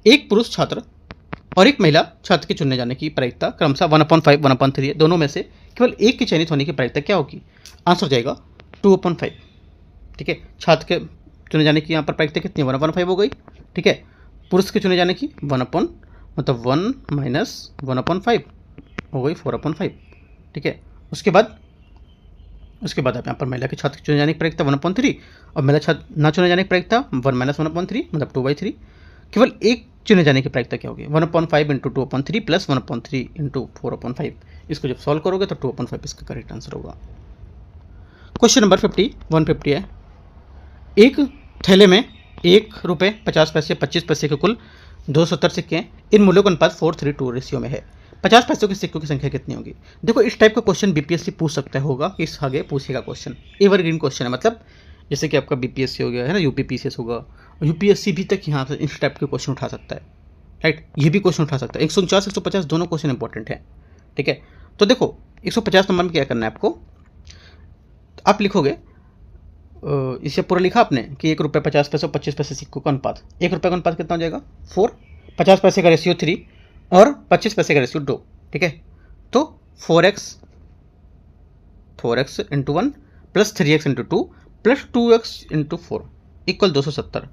एक पुरुष छात्र और एक महिला छात्र के चुने जाने की प्रायिकता क्रमशः 1/5 1/3 है। दोनों में से केवल एक के चयनित होने की प्रायिकता क्या होगी, आंसर हो जाएगा 2/5, ठीक है। छात्र के चुने जाने की यहाँ पर प्रायिकता कितनी, 1/5 हो गई, ठीक है। पुरुष के चुने जाने की 1 - 1/5 हो गई 4/5, ठीक है। उसके बाद आप यहाँ पर महिला के छात्र के चुने जाने की प्रायिकता 1/3 और महिला छात्र ना चुने जाने की प्रायिकता 1 - 1/3 मतलब 2/3। केवल एक चुने जाने की प्रायिकता क्या होगी, 1/5 × 2/3 + 1/3 × 4/5। इसको जब सॉल्व करोगे तो 2/5 इसका करेक्ट आंसर होगा। क्वेश्चन नंबर 150 है। एक थैले में ₹1 50 पैसे 25 पैसे के कुल 270 सिक्के हैं। इन मूल्यों का अनुपात 4:3 रेशियो में है। 50 पैसों के सिक्कों की संख्या कितनी होगी। देखो इस टाइप का क्वेश्चन बीपीएससी पूछ सकता होगा, इस आगे पूछेगा क्वेश्चन, एवरग्रीन क्वेश्चन है, मतलब जैसे कि आपका बीपीएससी हो गया है ना, यूपीपीसीएस होगा, यूपीएससी भी तक यहाँ से इस टाइप के क्वेश्चन उठा सकता है, राइट। ये भी क्वेश्चन उठा सकता है। 149 150 दोनों क्वेश्चन इंपॉर्टेंट है, ठीक है। तो देखो 150 नंबर में क्या करना है आपको, आप लिखोगे, इसे पूरा लिखा आपने कि ₹1 50 पैसे 25 पैसे सिक्कों का अनुपात, ₹1 का अनुपात कितना हो जाएगा 4, 50 पैसे का रेशियो 3 और 25 पैसे का रेशियो 2, ठीक है। तो 4x × 1 + 3x × 2 + 2x × 4 equal 270।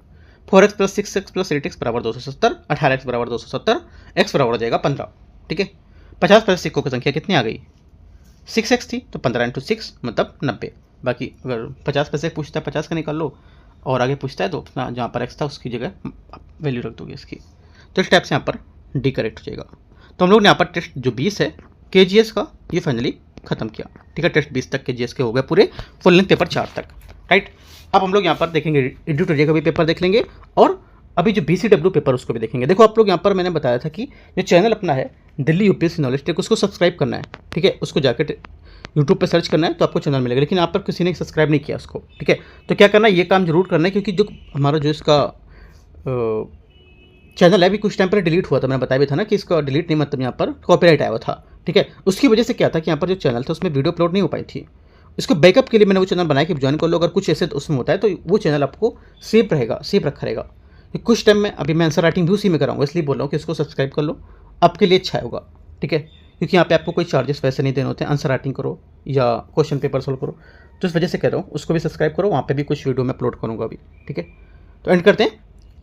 4x + 6x + 8x बराबर 270, 18x बराबर 270, x बराबर हो जाएगा 15, ठीक है। 50 पैसे सिक्कों की संख्या कितनी आ गई, 6x थी तो 15 × 6 मतलब 90। बाकी अगर 50 पैसे पूछता है 50 का निकाल लो, और आगे पूछता है तो अपना जहाँ पर x था उसकी जगह वैल्यू रख दोगे इसकी। तो इस टाइप से यहाँ पर डी करेक्ट हो जाएगा। तो हम लोग ने यहाँ पर टेस्ट जो 20 है केजीएस का ये फाइनली खत्म किया, ठीक है। टेस्ट 20 तक केजीएस के हो गए पूरे, फुल लेंथ पेपर 4 तक, राइट। अब हम लोग यहाँ पर देखेंगे एडिटोरियल का भी पेपर देख लेंगे और अभी जो BCW पेपर उसको भी देखेंगे। देखो आप लोग यहाँ पर मैंने बताया था कि जो चैनल अपना है दिल्ली यूपीएससी नॉलेज टेक, उसको सब्सक्राइब करना है, ठीक है। उसको जाकर यूट्यूब पे सर्च करना है तो आपको चैनल मिलेगा, लेकिन यहाँ पर किसी ने सब्सक्राइब नहीं किया उसको, ठीक है। तो क्या करना है, ये काम जरूर करना है, क्योंकि जो हमारा जो इसका चैनल है अभी कुछ टाइम पर डिलीट हुआ था, मैंने बताया भी था ना कि इसका डिलीट नहीं मतलब यहाँ पर कॉपीराइट आया हुआ था, ठीक है। उसकी वजह से क्या था कि यहाँ पर जो चैनल था उसमें वीडियो अपलोड नहीं हो पाई थी। इसको बैकअप के लिए मैंने वो चैनल बनाया कि ज्वाइन कर लो, अगर कुछ ऐसे उसमें होता है तो वो चैनल आपको सेव रहेगा, सेव रखा रहेगा। कुछ टाइम में अभी मैं आंसर राइटिंग भी उसी में कराऊंगा, इसलिए बोल रहा हूँ कि इसको सब्सक्राइब कर लो, आपके लिए अच्छा होगा, ठीक है। क्योंकि यहाँ पे आपको कोई चार्जेस वैसे नहीं देने होते, आंसर राइटिंग करो या क्वेश्चन पेपर सोल्व करो, तो इस वजह से कह रहा हूँ उसको भी सब्सक्राइब करो, वहाँ पे भी कुछ वीडियो में अपलोड करूँगा अभी, ठीक है। तो एंड करते हैं।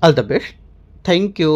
All the best, thank you.